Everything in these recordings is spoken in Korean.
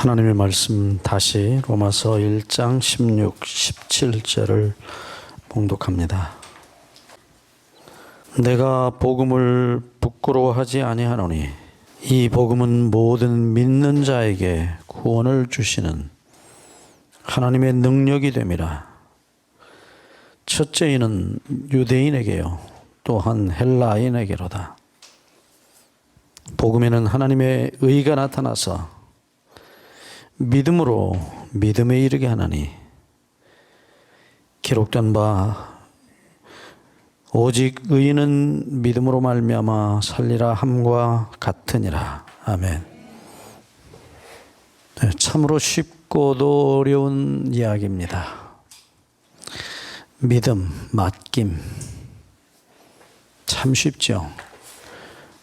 하나님의 말씀 다시 로마서 1장 16, 17절을 봉독합니다. 내가 복음을 부끄러워하지 아니하노니 이 복음은 모든 믿는 자에게 구원을 주시는 하나님의 능력이 됨이라. 첫째인은 유대인에게요 또한 헬라인에게로다. 복음에는 하나님의 의가 나타나서 믿음으로 믿음에 이르게 하나니 기록된 바 오직 의인은 믿음으로 말미암아 살리라 함과 같으니라. 아멘. 네, 참으로 쉽고도 어려운 이야기입니다. 믿음, 맡김 참 쉽죠.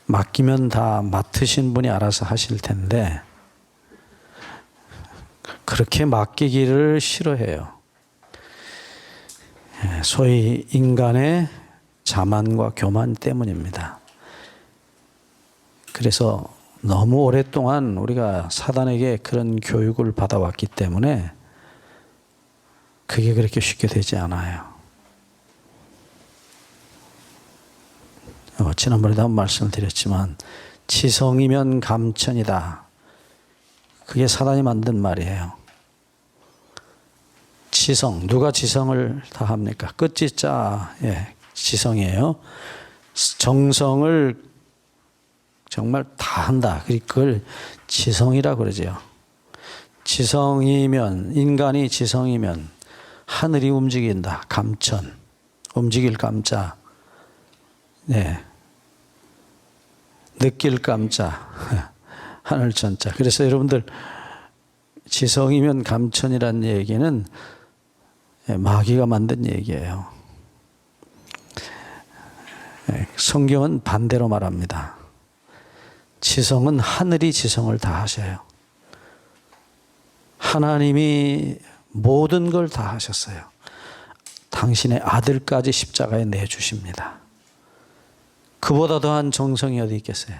맡기면 다 맡으신 분이 알아서 하실 텐데 그렇게 맡기기를 싫어해요. 소위 인간의 자만과 교만 때문입니다. 그래서 너무 오랫동안 우리가 사단에게 그런 교육을 받아왔기 때문에 그게 그렇게 쉽게 되지 않아요. 지난번에도 한번 말씀을 드렸지만 지성이면 감천이다. 그게 사단이 만든 말이에요. 지성, 누가 지성을 다 합니까? 끝지자, 지성이에요. 정성을 정말 다 한다. 그걸 지성이라 그러죠. 지성이면, 인간이 지성이면 하늘이 움직인다. 감천, 움직일 감자, 느낄 감자, 하늘 천자. 그래서 여러분들 지성이면 감천이라는 얘기는 마귀가 만든 얘기예요. 성경은 반대로 말합니다. 지성은 하늘이 지성을 다 하셔요. 하나님이 모든 걸 다 하셨어요. 당신의 아들까지 십자가에 내주십니다. 그보다 더한 정성이 어디 있겠어요?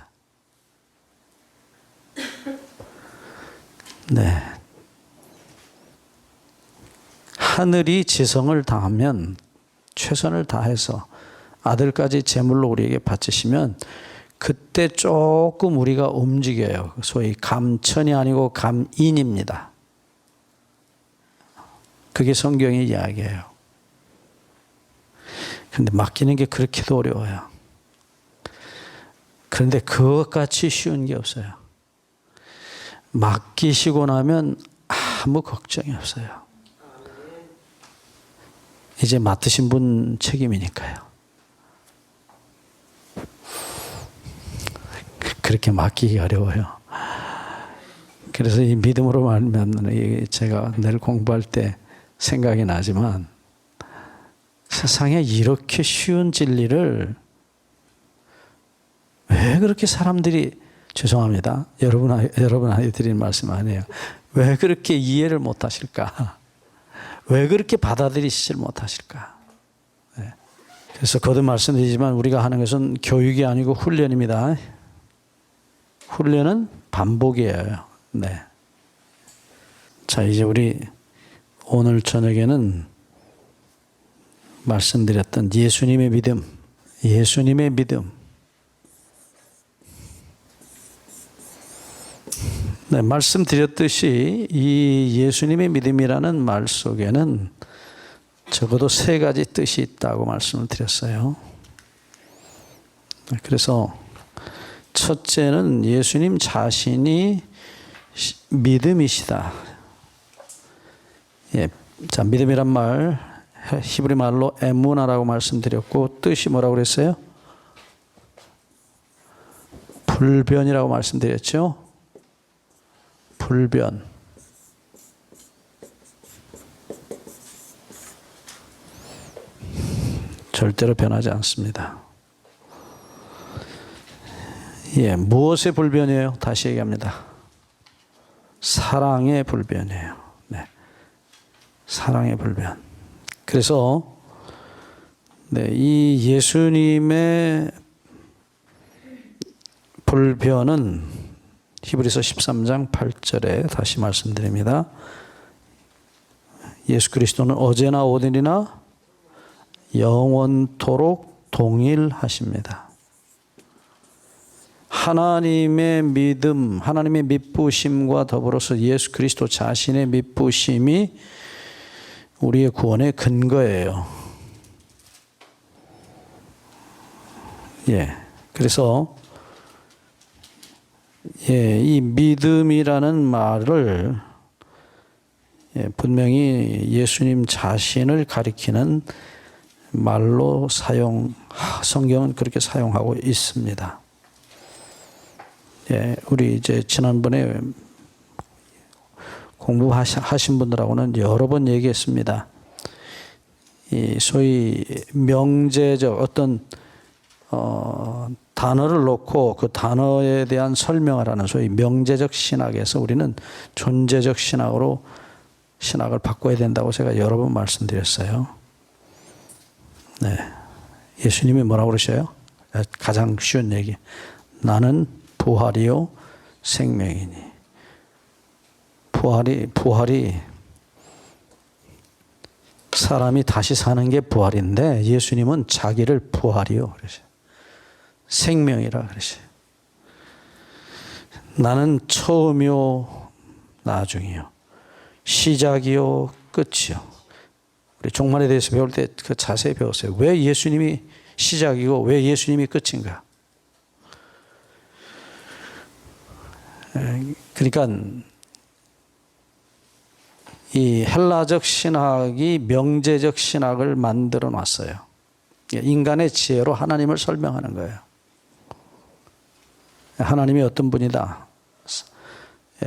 네. 하늘이 지성을 다하면 최선을 다해서 아들까지 제물로 우리에게 바치시면 그때 조금 우리가 움직여요. 소위 감천이 아니고 감인입니다. 그게 성경의 이야기예요. 그런데 맡기는 게 그렇게도 어려워요. 그런데 그것같이 쉬운 게 없어요. 맡기시고 나면 아무 걱정이 없어요. 이제 맡으신 분 책임이니까요. 그렇게 맡기기 어려워요. 그래서 이 믿음으로 말하면 제가 늘 공부할 때 생각이 나지만 세상에 이렇게 쉬운 진리를 왜 그렇게 사람들이 죄송합니다. 여러분한테 드리는 말씀 아니에요. 왜 그렇게 이해를 못 하실까? 왜 그렇게 받아들이시질 못하실까? 그래서 거듭 말씀드리지만 우리가 하는 것은 교육이 아니고 훈련입니다. 훈련은 반복이에요. 네. 자, 이제 우리 오늘 저녁에는 말씀드렸던 예수님의 믿음, 예수님의 믿음. 네, 말씀드렸듯이 이 예수님의 믿음이라는 말 속에는 적어도 세 가지 뜻이 있다고 말씀을 드렸어요. 그래서 첫째는 예수님 자신이 믿음이시다. 자, 믿음이란 말 히브리 말로 에무나라고 말씀드렸고 뜻이 뭐라고 그랬어요? 불변이라고 말씀드렸죠. 불변. 절대로 변하지 않습니다. 무엇의 불변이에요? 다시 얘기합니다. 사랑의 불변이에요. 네. 사랑의 불변. 그래서 이 예수님의 불변은 히브리서 13장 8절에 다시 말씀드립니다. 예수 그리스도는 어제나 오늘이나 영원토록 동일하십니다. 하나님의 믿음, 하나님의 믿부심과 더불어서 예수 그리스도 자신의 믿부심이 우리의 구원의 근거예요. 그래서 이 믿음이라는 말을 분명히 예수님 자신을 가리키는 말로 성경은 그렇게 사용하고 있습니다. 우리 이제 지난번에 공부하신 분들하고는 여러 번 얘기했습니다. 이 소위 명제적 어떤 단어를 놓고 그 단어에 대한 설명을 하는 소위 명제적 신학에서 우리는 존재적 신학을 바꿔야 된다고 제가 여러 번 말씀드렸어요. 예수님이 뭐라고 그러셔요? 가장 쉬운 얘기. 나는 부활이요 생명이니. 부활이 사람이 다시 사는 게 부활인데 예수님은 자기를 부활이요 그러셔요. 생명이라 그러셔요. 나는 처음이요 나중이요. 시작이요 끝이요. 우리 종말에 대해서 배울 때 그 자세히 배웠어요. 왜 예수님이 시작이고 왜 예수님이 끝인가? 그러니까 이 헬라적 신학이 명제적 신학을 만들어 놨어요. 인간의 지혜로 하나님을 설명하는 거예요. 하나님이 어떤 분이다.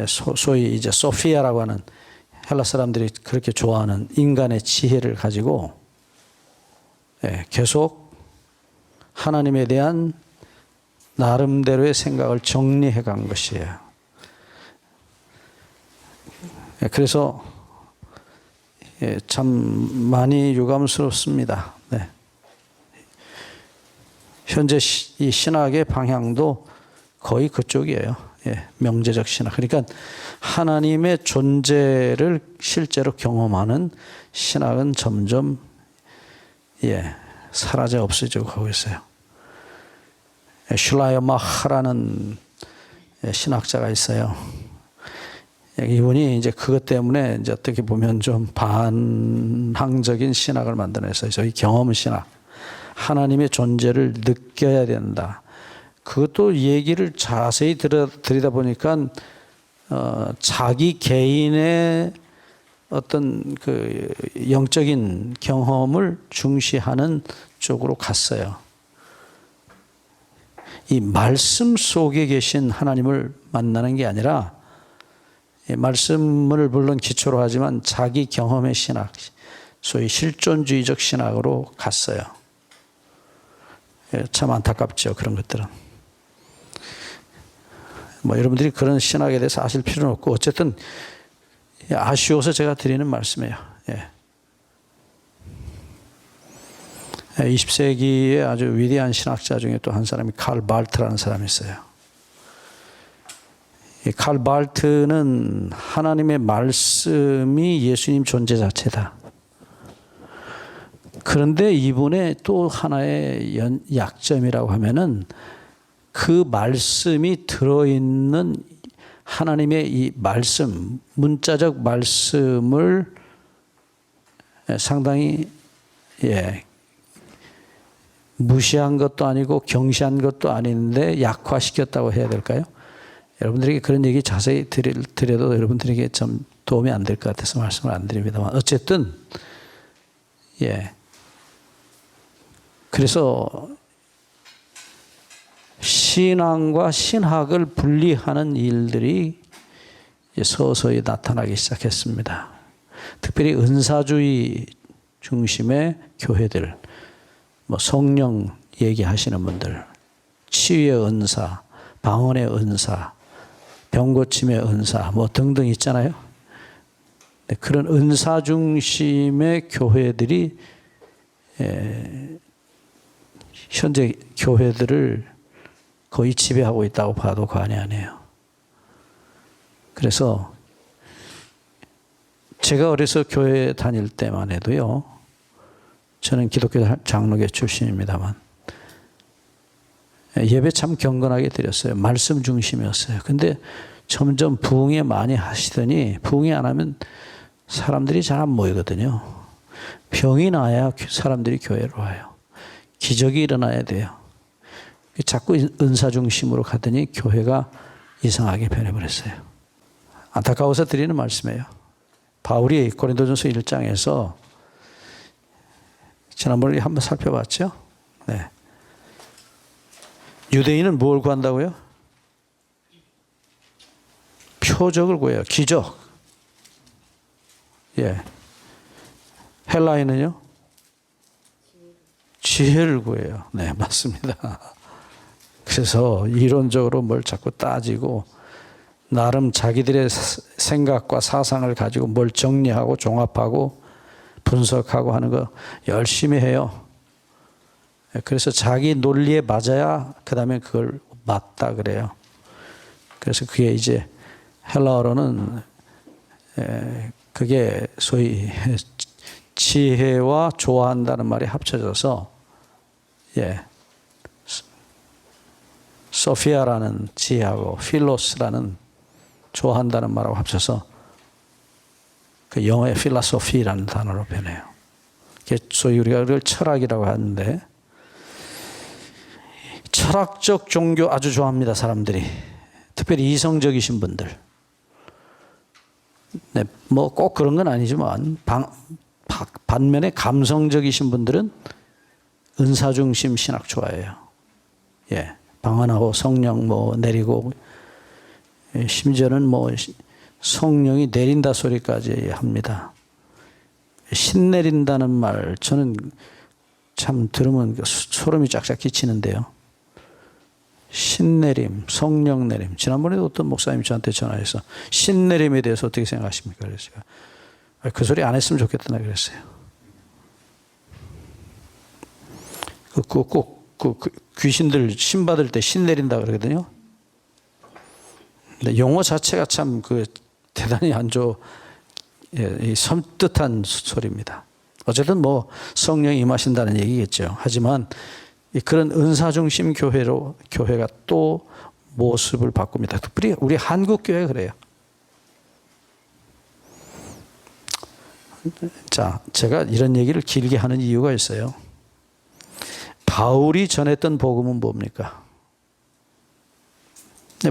소위 이제 소피아라고 하는 헬라 사람들이 그렇게 좋아하는 인간의 지혜를 가지고 계속 하나님에 대한 나름대로의 생각을 정리해 간 것이에요. 그래서 참 많이 유감스럽습니다. 현재 이 신학의 방향도 거의 그쪽이에요. 명제적 신학. 그러니까 하나님의 존재를 실제로 경험하는 신학은 점점 사라져 없어지고 가고 있어요. 슐라이어마하라는 신학자가 있어요. 이분이 이제 그것 때문에 이제 어떻게 보면 좀 반항적인 신학을 만들어냈어요. 저희 경험 신학. 하나님의 존재를 느껴야 된다. 그것도 얘기를 자세히 들이다 보니까 자기 개인의 어떤 그 영적인 경험을 중시하는 쪽으로 갔어요. 이 말씀 속에 계신 하나님을 만나는 게 아니라 말씀을 물론 기초로 하지만 자기 경험의 신학, 소위 실존주의적 신학으로 갔어요. 참 안타깝죠. 그런 것들은. 여러분들이 그런 신학에 대해서 아실 필요는 없고 어쨌든 아쉬워서 제가 드리는 말씀이에요. 20세기의 아주 위대한 신학자 중에 또 한 사람이 칼 발트라는 사람이 있어요. 칼 발트는 하나님의 말씀이 예수님 존재 자체다. 그런데 이분의 또 하나의 약점이라고 하면은 그 말씀이 들어있는 하나님의 이 말씀, 문자적 말씀을 상당히 무시한 것도 아니고 경시한 것도 아닌데 약화시켰다고 해야 될까요? 여러분들에게 그런 얘기 자세히 드려도 여러분들에게 좀 도움이 안 될 것 같아서 말씀을 안 드립니다만 어쨌든 그래서 신앙과 신학을 분리하는 일들이 서서히 나타나기 시작했습니다. 특별히 은사주의 중심의 교회들, 성령 얘기하시는 분들, 치유의 은사, 방언의 은사, 병고침의 은사, 등등 있잖아요. 그런 은사 중심의 교회들이 현재 교회들을 거의 지배하고 있다고 봐도 과언이 아니에요. 그래서 제가 어려서 교회 다닐 때만 해도요, 저는 기독교 장로교 출신입니다만 예배 참 경건하게 드렸어요. 말씀 중심이었어요. 근데 점점 부흥회 많이 하시더니 부흥회 안 하면 사람들이 잘 안 모이거든요. 병이 나야 사람들이 교회로 와요. 기적이 일어나야 돼요. 자꾸 은사 중심으로 가더니 교회가 이상하게 변해버렸어요. 안타까워서 드리는 말씀이에요. 바울이 고린도전서 1장에서 지난번에 한번 살펴봤죠? 네. 유대인은 뭘 구한다고요? 표적을 구해요. 기적. 예. 헬라인은요? 지혜를 구해요. 네, 맞습니다. 그래서 이론적으로 뭘 자꾸 따지고 나름 자기들의 생각과 사상을 가지고 뭘 정리하고 종합하고 분석하고 하는 거 열심히 해요. 그래서 자기 논리에 맞아야 그 다음에 그걸 맞다 그래요. 그래서 그게 이제 헬라어로는 그게 소위 지혜와 좋아한다는 말이 합쳐져서 소피아라는 지혜하고 필로스라는 좋아한다는 말하고 합쳐서 그 영어의 필라소피라는 단어로 변해요. 그게 소위 우리가 그걸 철학이라고 하는데 철학적 종교 아주 좋아합니다. 사람들이. 특별히 이성적이신 분들. 네, 뭐 꼭 그런 건 아니지만 반면에 감성적이신 분들은 은사 중심 신학 좋아해요. 예, 방언하고 성령 뭐 내리고 심지어는 뭐 성령이 내린다 소리까지 합니다. 신 내린다는 말 저는 참 들으면 소름이 쫙쫙 끼치는데요. 신내림, 성령 내림. 지난번에도 어떤 목사님이 저한테 전화해서 신내림에 대해서 어떻게 생각하십니까? 그래서 그 소리 안 했으면 좋겠다 그랬어요. 귀신들 신 받을 때 신 내린다 그러거든요. 근데 용어 자체가 참 대단히 안 섬뜩한 소리입니다. 어쨌든 뭐 성령이 임하신다는 얘기겠죠. 하지만 그런 은사 중심 교회가 또 모습을 바꿉니다. 특별히 우리 한국 교회 그래요. 자, 제가 이런 얘기를 길게 하는 이유가 있어요. 바울이 전했던 복음은 뭡니까?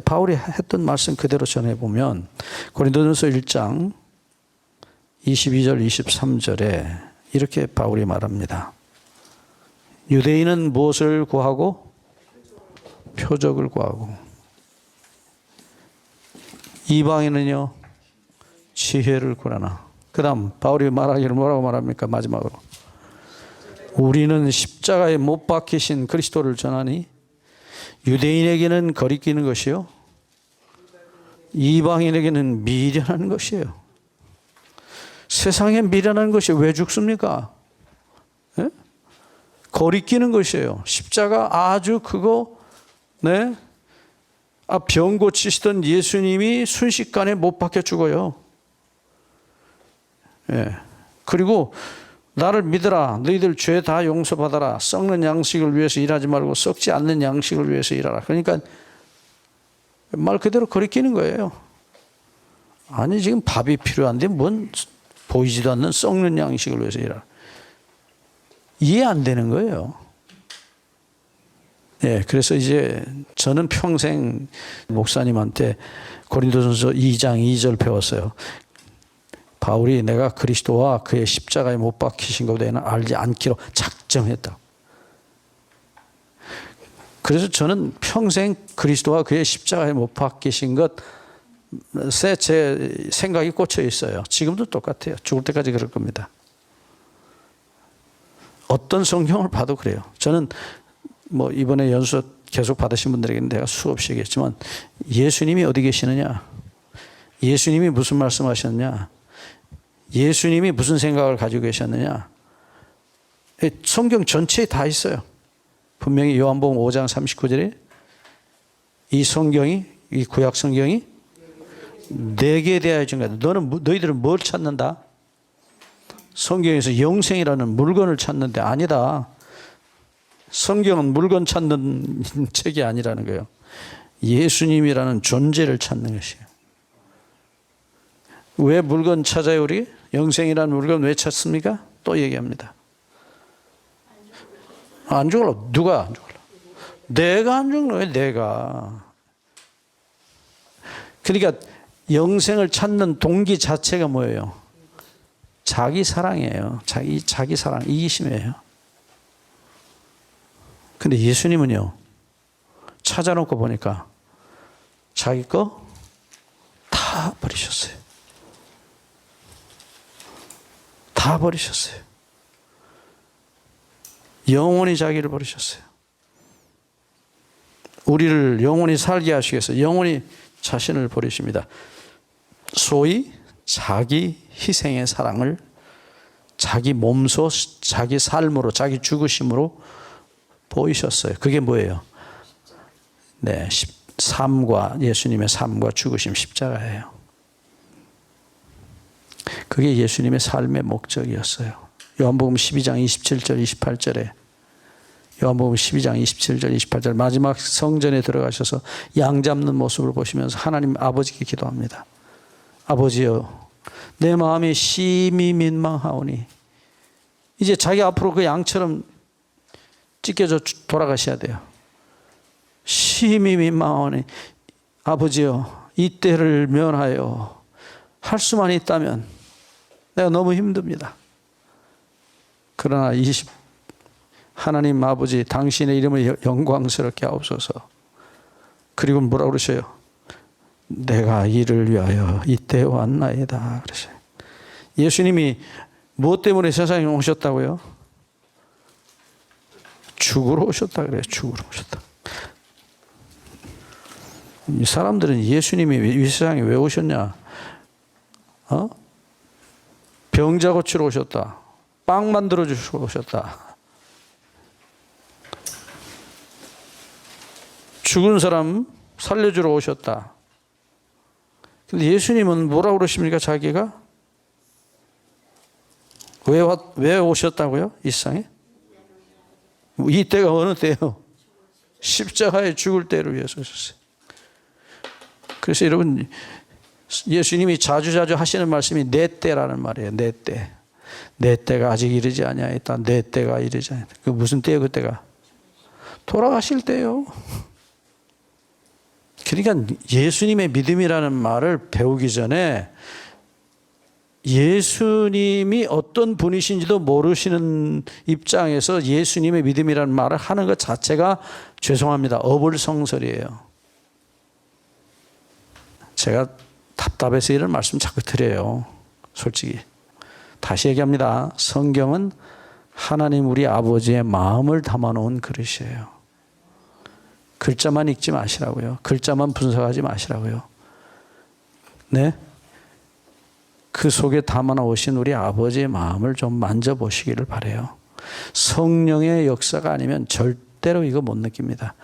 바울이 했던 말씀 그대로 전해보면 고린도전서 1장 22절 23절에 이렇게 바울이 말합니다. 유대인은 무엇을 구하고? 표적을 구하고. 이방인은요? 지혜를 구하나. 그 다음 바울이 말하기를 뭐라고 말합니까? 마지막으로. 우리는 십자가에 못 박히신 그리스도를 전하니 유대인에게는 거리끼는 것이요 이방인에게는 미련한 것이에요. 세상에 미련한 것이 왜 죽습니까? 네? 거리끼는 것이에요. 십자가 아주 크고 병 고치시던 예수님이 순식간에 못 박혀 죽어요. 그리고 나를 믿어라. 너희들 죄 다 용서받아라. 썩는 양식을 위해서 일하지 말고 썩지 않는 양식을 위해서 일하라. 그러니까 말 그대로 거리끼는 거예요. 아니 지금 밥이 필요한데 뭔 보이지도 않는 썩는 양식을 위해서 일하라. 이해 안 되는 거예요. 그래서 이제 저는 평생 목사님한테 고린도전서 2장 2절 배웠어요. 바울이 내가 그리스도와 그의 십자가에 못 박히신 것에 대해서는 알지 않기로 작정했다. 그래서 저는 평생 그리스도와 그의 십자가에 못 박히신 것에 제 생각이 꽂혀 있어요. 지금도 똑같아요. 죽을 때까지 그럴 겁니다. 어떤 성경을 봐도 그래요. 저는 뭐 이번에 연수 계속 받으신 분들에게는 내가 수없이 얘기했지만 예수님이 어디 계시느냐? 예수님이 무슨 말씀하셨느냐? 예수님이 무슨 생각을 가지고 계셨느냐? 성경 전체에 다 있어요. 분명히 요한복음 5장 39절에 이 성경이, 이 구약 성경이 내게 대하여 증거하다. 너희들은 뭘 찾는다? 성경에서 영생이라는 물건을 찾는데 아니다. 성경은 물건 찾는 책이 아니라는 거예요. 예수님이라는 존재를 찾는 것이에요. 왜 물건 찾아요 우리? 영생이라는 물건 왜 찾습니까? 또 얘기합니다. 안 죽을라. 누가 안 죽을라? 내가 안 죽는 거예요. 내가. 그러니까 영생을 찾는 동기 자체가 뭐예요? 자기 사랑이에요. 자기 사랑, 이기심이에요. 근데 예수님은요, 찾아놓고 보니까 자기 거 다 버리셨어요. 다 버리셨어요. 영원히 자기를 버리셨어요. 우리를 영원히 살게 하시기 위해서 영원히 자신을 버리십니다. 소위 자기 희생의 사랑을 자기 몸소 자기 삶으로 자기 죽으심으로 보이셨어요. 그게 뭐예요? 네, 삶과 예수님의 삶과 죽으심 십자가예요. 그게 예수님의 삶의 목적이었어요. 요한복음 12장 27절 28절에 요한복음 12장 27절 28절 마지막 성전에 들어가셔서 양 잡는 모습을 보시면서 하나님 아버지께 기도합니다. 아버지여, 내 마음이 심히 민망하오니. 이제 자기 앞으로 그 양처럼 찢겨져 돌아가셔야 돼요. 심히 민망하오니 아버지여, 이 때를 면하여 할 수만 있다면 내가 너무 힘듭니다. 그러나 하나님 아버지 당신의 이름을 영광스럽게 하옵소서. 그리고 뭐라고 그러셔요? 내가 이를 위하여 이때 왔나이다 그러셔요. 예수님이 무엇 때문에 세상에 오셨다고요? 죽으러 오셨다 그래요. 죽으러 오셨다. 이 사람들은 예수님이 이 세상에 왜 오셨냐? 병자 고치러 오셨다. 빵 만들어 주시러 오셨다. 죽은 사람 살려주러 오셨다. 근데 예수님은 뭐라고 그러십니까? 자기가? 왜 오셨다고요? 이 세상에? 이 때가 어느 때요? 십자가에 죽을 때를 위해서 오셨어요. 그래서 여러분, 예수님이 자주 하시는 말씀이 내 때라는 말이에요. 내 때. 내 때가 아직 이르지 아니하였다. 내 때가 이르지 아니하였다. 그 무슨 때예요? 그때가? 돌아가실 때요. 그러니까 예수님의 믿음이라는 말을 배우기 전에 예수님이 어떤 분이신지도 모르시는 입장에서 예수님의 믿음이라는 말을 하는 것 자체가 죄송합니다. 어불성설이에요. 제가 답답해서 이런 말씀 자꾸 드려요. 솔직히. 다시 얘기합니다. 성경은 하나님 우리 아버지의 마음을 담아놓은 그릇이에요. 글자만 읽지 마시라고요. 글자만 분석하지 마시라고요. 네? 그 속에 담아놓으신 우리 아버지의 마음을 좀 만져보시기를 바라요. 성령의 역사가 아니면 절대로 이거 못 느낍니다.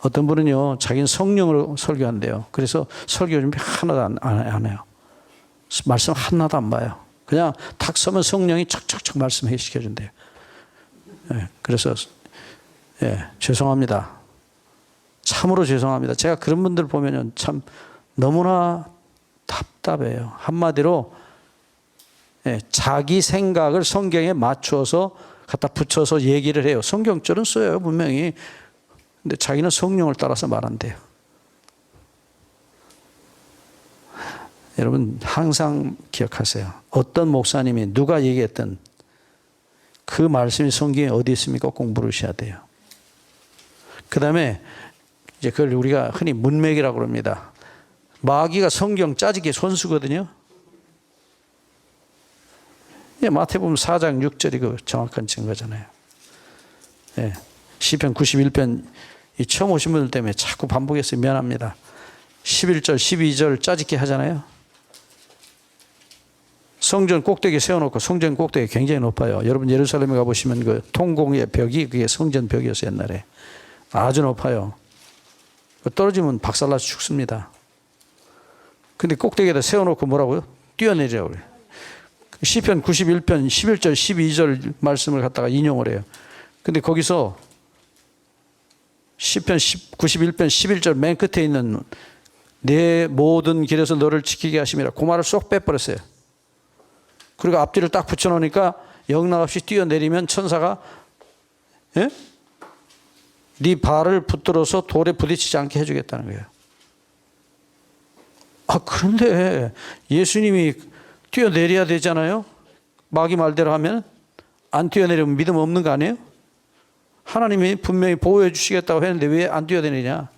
어떤 분은요, 자기는 성령으로 설교한대요. 그래서 설교 준비 하나도 안 해요. 말씀 하나도 안 봐요. 그냥 탁 서면 성령이 척척척 말씀해 시켜준대요. 네, 그래서 죄송합니다. 참으로 죄송합니다. 제가 그런 분들 보면 참 너무나 답답해요. 한마디로 자기 생각을 성경에 맞춰서 갖다 붙여서 얘기를 해요. 성경절은 써요, 분명히. 근데 자기는 성령을 따라서 말한대요. 여러분 항상 기억하세요. 어떤 목사님이 누가 얘기했든 그 말씀이 성경에 어디 있습니까? 꼭 물으셔야 돼요. 그 다음에 이제 그걸 우리가 흔히 문맥이라고 합니다. 마귀가 성경 짜지기 손수거든요. 마태복음 4장 6절이 그 정확한 증거잖아요. 시편 91편 처음 오신 분들 때문에 자꾸 반복해서 미안합니다. 11절, 12절 짜집기 하잖아요. 성전 꼭대기 세워놓고 성전 꼭대기 굉장히 높아요. 여러분 예루살렘에 가보시면 그 통공의 벽이 그게 성전 벽이었어요. 옛날에. 아주 높아요. 떨어지면 박살나서 죽습니다. 근데 꼭대기에다 세워놓고 뭐라고요? 뛰어내리라고 그래요. 시편 91편 11절 12절 말씀을 갖다가 인용을 해요. 근데 거기서 시편 91편 11절 맨 끝에 있는 내 모든 길에서 너를 지키게 하심이라, 그 말을 쏙 빼버렸어요. 그리고 앞뒤를 딱 붙여놓으니까 영락없이 뛰어내리면 천사가 네 발을 붙들어서 돌에 부딪히지 않게 해주겠다는 거예요. 그런데 예수님이 뛰어내려야 되잖아요. 마귀 말대로 하면. 안 뛰어내리면 믿음 없는 거 아니에요? 하나님이 분명히 보호해 주시겠다고 했는데 왜 안 뛰어내리냐?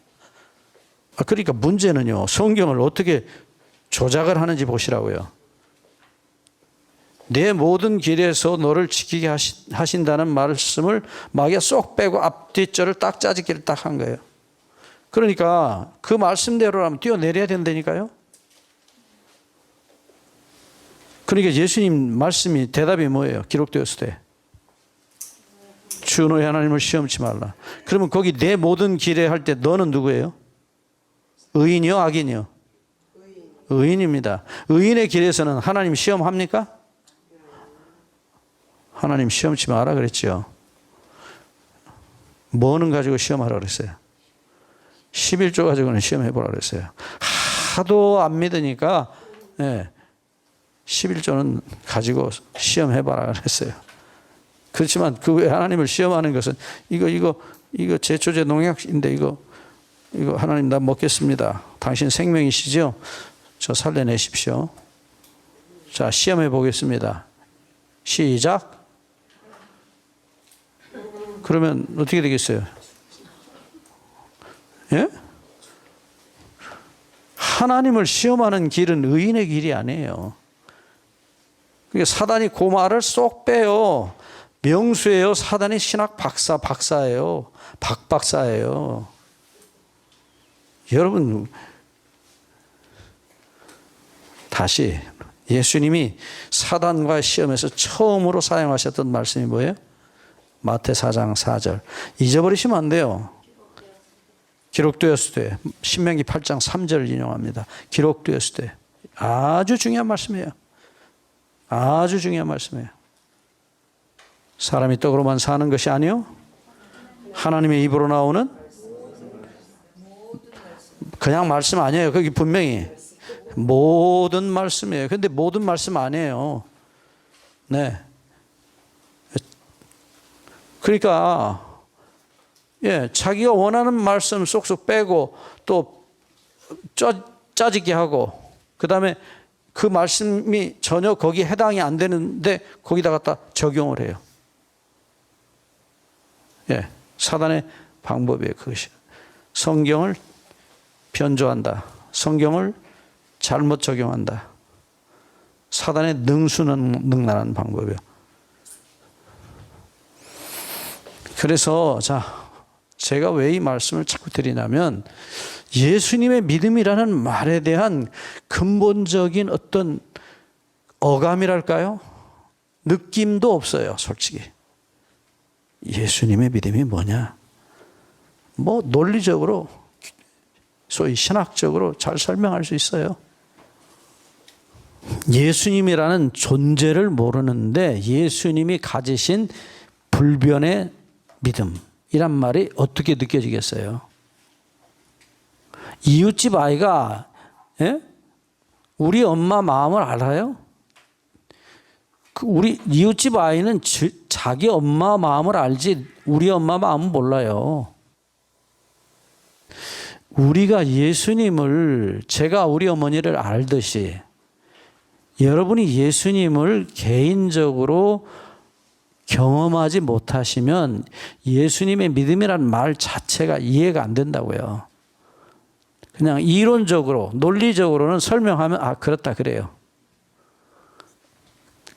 그러니까 문제는요, 성경을 어떻게 조작을 하는지 보시라고요. 내 모든 길에서 너를 지키게 하신다는 말씀을 마귀가 쏙 빼고 앞뒤절을 딱 짜집기를 딱 한 거예요. 그러니까 그 말씀대로라면 뛰어내려야 된다니까요. 그러니까 예수님 말씀이 대답이 뭐예요? 기록되었을 때 주 너의 하나님을 시험치 말라. 그러면 거기 내 모든 길에 할 때 너는 누구예요? 의인이요, 악인이요? 의인입니다. 의인의 길에서는 하나님 시험합니까? 하나님 시험치 마라 그랬죠. 뭐는 가지고 시험하라 그랬어요? 11조 가지고는 시험해보라 그랬어요. 하도 안 믿으니까 11조는 가지고 시험해봐라 그랬어요. 그렇지만 그 외에 하나님을 시험하는 것은 이거 제초제 농약인데 이거 하나님 나 먹겠습니다. 당신 생명이시죠? 저 살려내십시오. 자, 시험해 보겠습니다. 시작. 그러면 어떻게 되겠어요? 예? 하나님을 시험하는 길은 의인의 길이 아니에요. 그러니까 사단이 그 말을 쏙 빼요. 명수예요. 사단이 신학 박사예요. 박사예요. 여러분, 다시 예수님이 사단과 시험에서 처음으로 사용하셨던 말씀이 뭐예요? 마태 4장 4절. 잊어버리시면 안 돼요. 기록되었을 때. 신명기 8장 3절을 인용합니다. 기록되었을 때. 아주 중요한 말씀이에요. 아주 중요한 말씀이에요. 사람이 떡으로만 사는 것이 아니요, 하나님의 입으로 나오는 그냥 말씀 아니에요. 거기 분명히 모든 말씀이에요. 근데 모든 말씀 아니에요. 네. 그러니까 자기가 원하는 말씀 쏙쏙 빼고 또 짜집게 하고, 그 다음에 그 말씀이 전혀 거기에 해당이 안 되는데 거기다 갖다 적용을 해요. 사단의 방법이에요. 그것이. 성경을 변조한다. 성경을 잘못 적용한다. 사단의 능수능란한 방법이에요. 그래서 제가 왜 이 말씀을 자꾸 드리냐면, 예수님의 믿음이라는 말에 대한 근본적인 어떤 어감이랄까요? 느낌도 없어요, 솔직히. 예수님의 믿음이 뭐냐? 뭐 논리적으로, 소위 신학적으로 잘 설명할 수 있어요. 예수님이라는 존재를 모르는데 예수님이 가지신 불변의 믿음이란 말이 어떻게 느껴지겠어요? 이웃집 아이가 우리 엄마 마음을 알아요? 우리 이웃집 아이는 자기 엄마 마음을 알지 우리 엄마 마음은 몰라요. 우리가 예수님을, 제가 우리 어머니를 알듯이 여러분이 예수님을 개인적으로 경험하지 못하시면 예수님의 믿음이라는 말 자체가 이해가 안 된다고요. 그냥 이론적으로, 논리적으로는 설명하면 그렇다 그래요.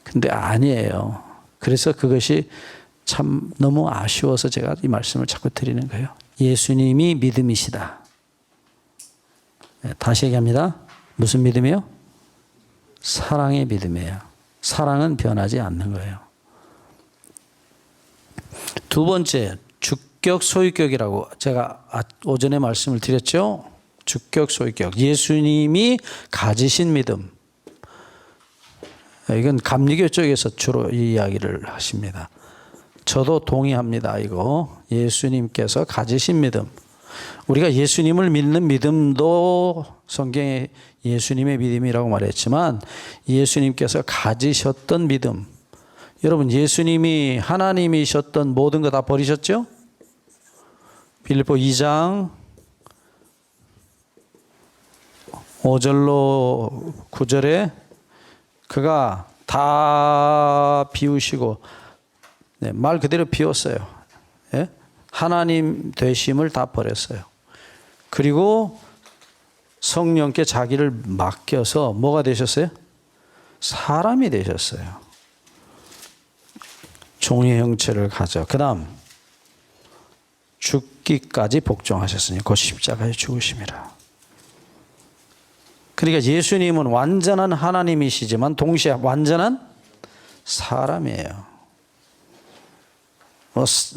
근데 아니에요. 그래서 그것이 참 너무 아쉬워서 제가 이 말씀을 자꾸 드리는 거예요. 예수님이 믿음이시다. 다시 얘기합니다. 무슨 믿음이에요? 사랑의 믿음이에요. 사랑은 변하지 않는 거예요. 두 번째, 주격 소유격이라고 제가 오전에 말씀을 드렸죠. 주격, 소유격. 예수님이 가지신 믿음. 이건 감리교 쪽에서 주로 이 이야기를 하십니다. 저도 동의합니다. 이거 예수님께서 가지신 믿음. 우리가 예수님을 믿는 믿음도 성경에 예수님의 믿음이라고 말했지만 예수님께서 가지셨던 믿음. 여러분 예수님이 하나님이셨던 모든 거 다 버리셨죠? 빌립보 2장 5절로 9절에 그가 다 비우시고 말 그대로 비웠어요. 예? 하나님 되심을 다 버렸어요. 그리고 성령께 자기를 맡겨서 뭐가 되셨어요? 사람이 되셨어요. 종의 형체를 가져. 그 다음 죽기까지 복종하셨으니 곧 십자가에 죽으심이라. 그러니까 예수님은 완전한 하나님이시지만 동시에 완전한 사람이에요.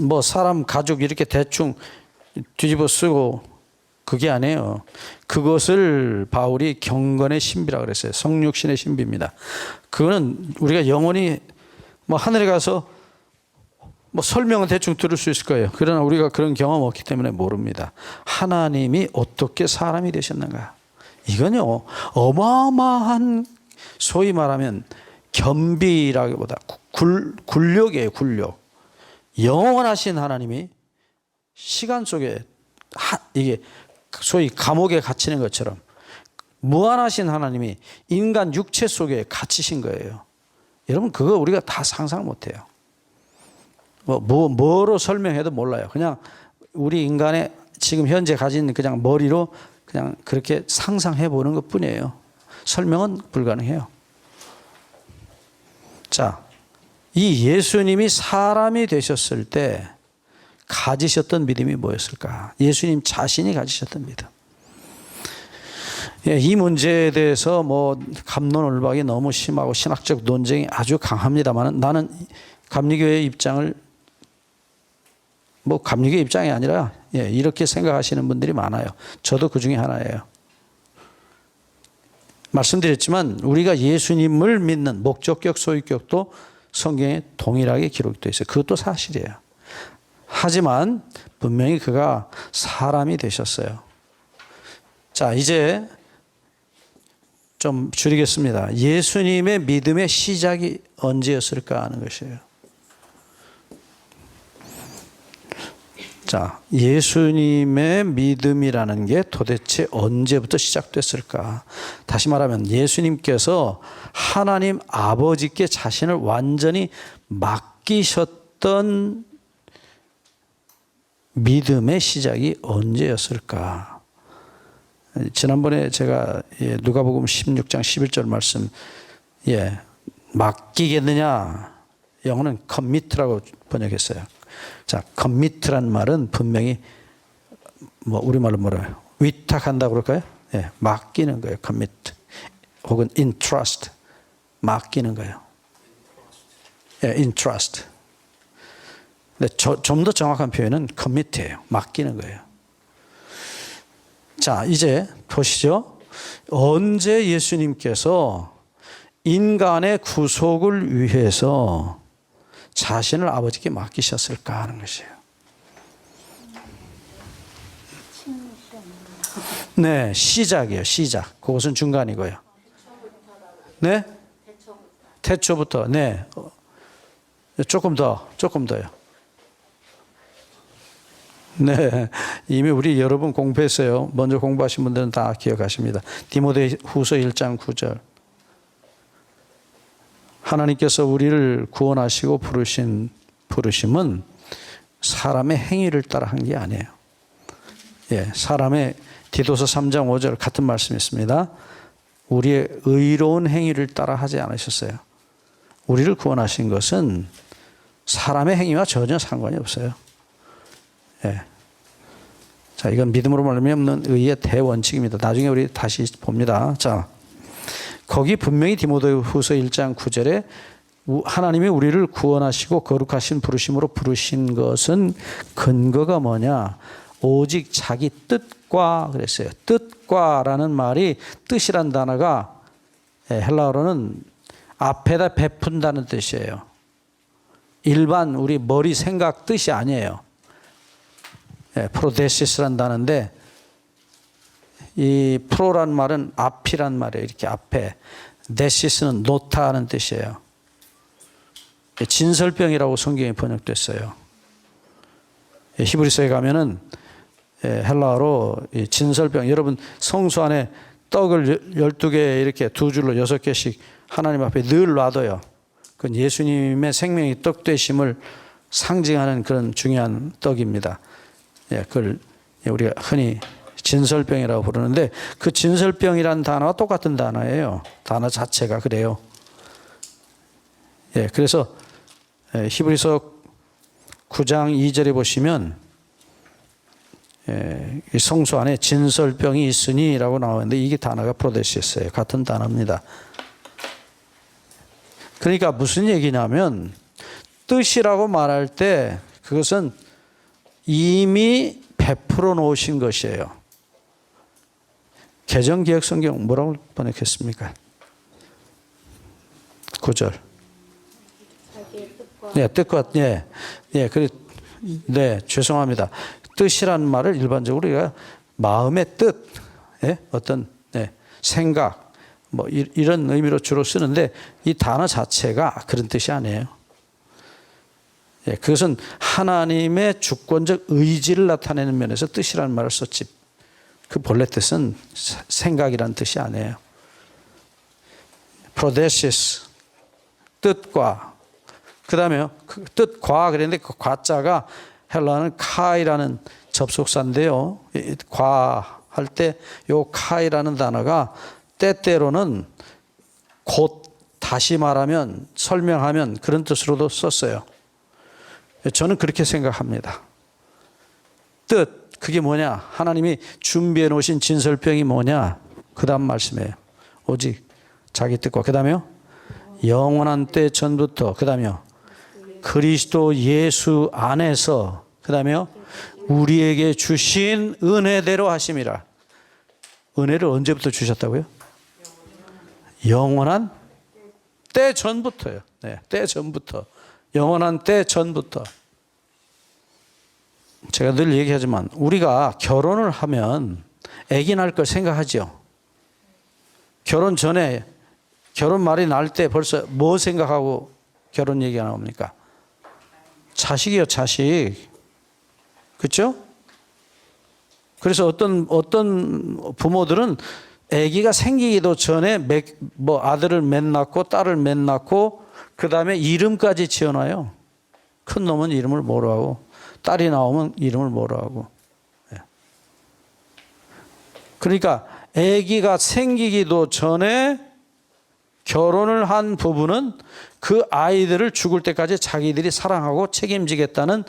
뭐 사람 가죽 이렇게 대충 뒤집어 쓰고 그게 아니에요. 그것을 바울이 경건의 신비라고 그랬어요. 성육신의 신비입니다. 그거는 우리가 영원히 뭐 하늘에 가서 뭐 설명은 대충 들을 수 있을 거예요. 그러나 우리가 그런 경험 없기 때문에 모릅니다. 하나님이 어떻게 사람이 되셨는가? 이건요, 어마어마한 소위 말하면 겸비라기보다 굴욕이에요, 굴욕. 영원하신 하나님이 시간 속에 이게 소위 감옥에 갇히는 것처럼 무한하신 하나님이 인간 육체 속에 갇히신 거예요. 여러분 그거 우리가 다 상상을 못해요. 뭐로 설명해도 몰라요. 그냥 우리 인간의 지금 현재 가진 그냥 머리로 그냥 그렇게 상상해 보는 것 뿐이에요. 설명은 불가능해요. 자, 이 예수님이 사람이 되셨을 때 가지셨던 믿음이 뭐였을까? 예수님 자신이 가지셨던 믿음. 이 문제에 대해서 뭐 갑론을박이 너무 심하고 신학적 논쟁이 아주 강합니다만 나는 감리교의 입장을 뭐 감리교 입장이 아니라 이렇게 생각하시는 분들이 많아요. 저도 그 중에 하나예요. 말씀드렸지만 우리가 예수님을 믿는 목적격, 소유격도 성경에 동일하게 기록되어 있어요. 그것도 사실이에요. 하지만 분명히 그가 사람이 되셨어요. 자, 이제 좀 줄이겠습니다. 예수님의 믿음의 시작이 언제였을까 하는 것이에요. 자, 예수님의 믿음이라는 게 도대체 언제부터 시작됐을까? 다시 말하면 예수님께서 하나님 아버지께 자신을 완전히 맡기셨던 믿음의 시작이 언제였을까? 지난번에 제가 누가복음 16장 11절 말씀 맡기겠느냐? 영어는 commit라고 번역했어요. 자, commit란 말은 분명히 뭐 우리말로 뭐라요? 위탁한다고 그럴까요? 맡기는 거예요. commit 혹은 entrust 맡기는 거예요. entrust. 근데 좀 더 정확한 표현은 commit예요. 맡기는 거예요. 자, 이제 보시죠. 언제 예수님께서 인간의 구속을 위해서 자신을 아버지께 맡기셨을까 하는 것이에요. 네, 시작이에요. 시작. 그것은 중간이고요. 네? 태초부터. 네. 조금 더요. 네, 이미 우리 여러분 공부했어요. 먼저 공부하신 분들은 다 기억하십니다. 디모데후서 1장 9절. 하나님께서 우리를 구원하시고 부르심은 사람의 행위를 따라 한 게 아니에요. 사람의 디도서 3장 5절 같은 말씀이 있습니다. 우리의 의로운 행위를 따라 하지 않으셨어요. 우리를 구원하신 것은 사람의 행위와 전혀 상관이 없어요. 자, 이건 믿음으로 말미암는 의의 대원칙입니다. 나중에 우리 다시 봅니다. 자, 거기 분명히 디모데후서 1장 9절에 하나님이 우리를 구원하시고 거룩하신 부르심으로 부르신 것은 근거가 뭐냐? 오직 자기 뜻과 그랬어요. 뜻과라는 말이 뜻이란 단어가 헬라어로는 앞에다 베푼다는 뜻이에요. 일반 우리 머리 생각 뜻이 아니에요. 프로데시스란 단어인데 이 프로란 말은 앞이란 말이에요. 이렇게 앞에. 데시스는 놓다는 뜻이에요. 진설병이라고 성경에 번역됐어요. 히브리서에 가면은 헬라어로 진설병, 여러분 성수 안에 떡을 12개 이렇게 두 줄로 6개씩 하나님 앞에 늘 놔둬요. 그건 예수님의 생명이 떡 되심을 상징하는 그런 중요한 떡입니다. 그걸 우리가 흔히 진설병이라고 부르는데 그 진설병이라는 단어가 똑같은 단어예요. 단어 자체가 그래요. 그래서 히브리서 9장 2절에 보시면 성수 안에 진설병이 있으니 라고 나오는데 이게 단어가 프로데시스예요. 같은 단어입니다. 그러니까 무슨 얘기냐면 뜻이라고 말할 때 그것은 이미 베풀어 놓으신 것이에요. 개정개혁성경 뭐라고 번역했습니까? 9절. 네, 뜻과 죄송합니다. 뜻이라는 말을 일반적으로 우리가 마음의 뜻, 어떤 생각, 뭐 이런 의미로 주로 쓰는데 이 단어 자체가 그런 뜻이 아니에요. 그것은 하나님의 주권적 의지를 나타내는 면에서 뜻이라는 말을 썼지. 그 본래 뜻은 생각이라는 뜻이 아니에요. 프로데시스, 뜻과. 그 다음에 뜻과 그랬는데 그 과자가 헬라어는 카이라는 접속사인데요. 과 할 때 요 카이라는 단어가 때때로는 곧 다시 말하면 설명하면 그런 뜻으로도 썼어요. 저는 그렇게 생각합니다. 뜻, 그게 뭐냐? 하나님이 준비해 놓으신 진설병이 뭐냐? 그 다음 말씀이에요. 오직 자기 뜻과 그 다음에요. 영원한 때 전부터 그 다음에요. 그리스도 예수 안에서 그 다음에요. 우리에게 주신 은혜대로 하심이라. 은혜를 언제부터 주셨다고요? 영원한 때 전부터요. 때 전부터. 영원한 때 전부터. 제가 늘 얘기하지만 우리가 결혼을 하면 아기 낳을 걸 생각하죠. 결혼 전에 결혼 말이 날 때 벌써 뭐 생각하고 결혼 얘기가 나옵니까? 자식이요, 자식. 그렇죠? 그래서 어떤 부모들은 아기가 생기기도 전에 아들을 맺 낳고 딸을 맺 낳고 그 다음에 이름까지 지어놔요. 큰 놈은 이름을 뭐로 하고 딸이 나오면 이름을 뭐로 하고. 그러니까 아기가 생기기도 전에 결혼을 한 부부는 그 아이들을 죽을 때까지 자기들이 사랑하고 책임지겠다는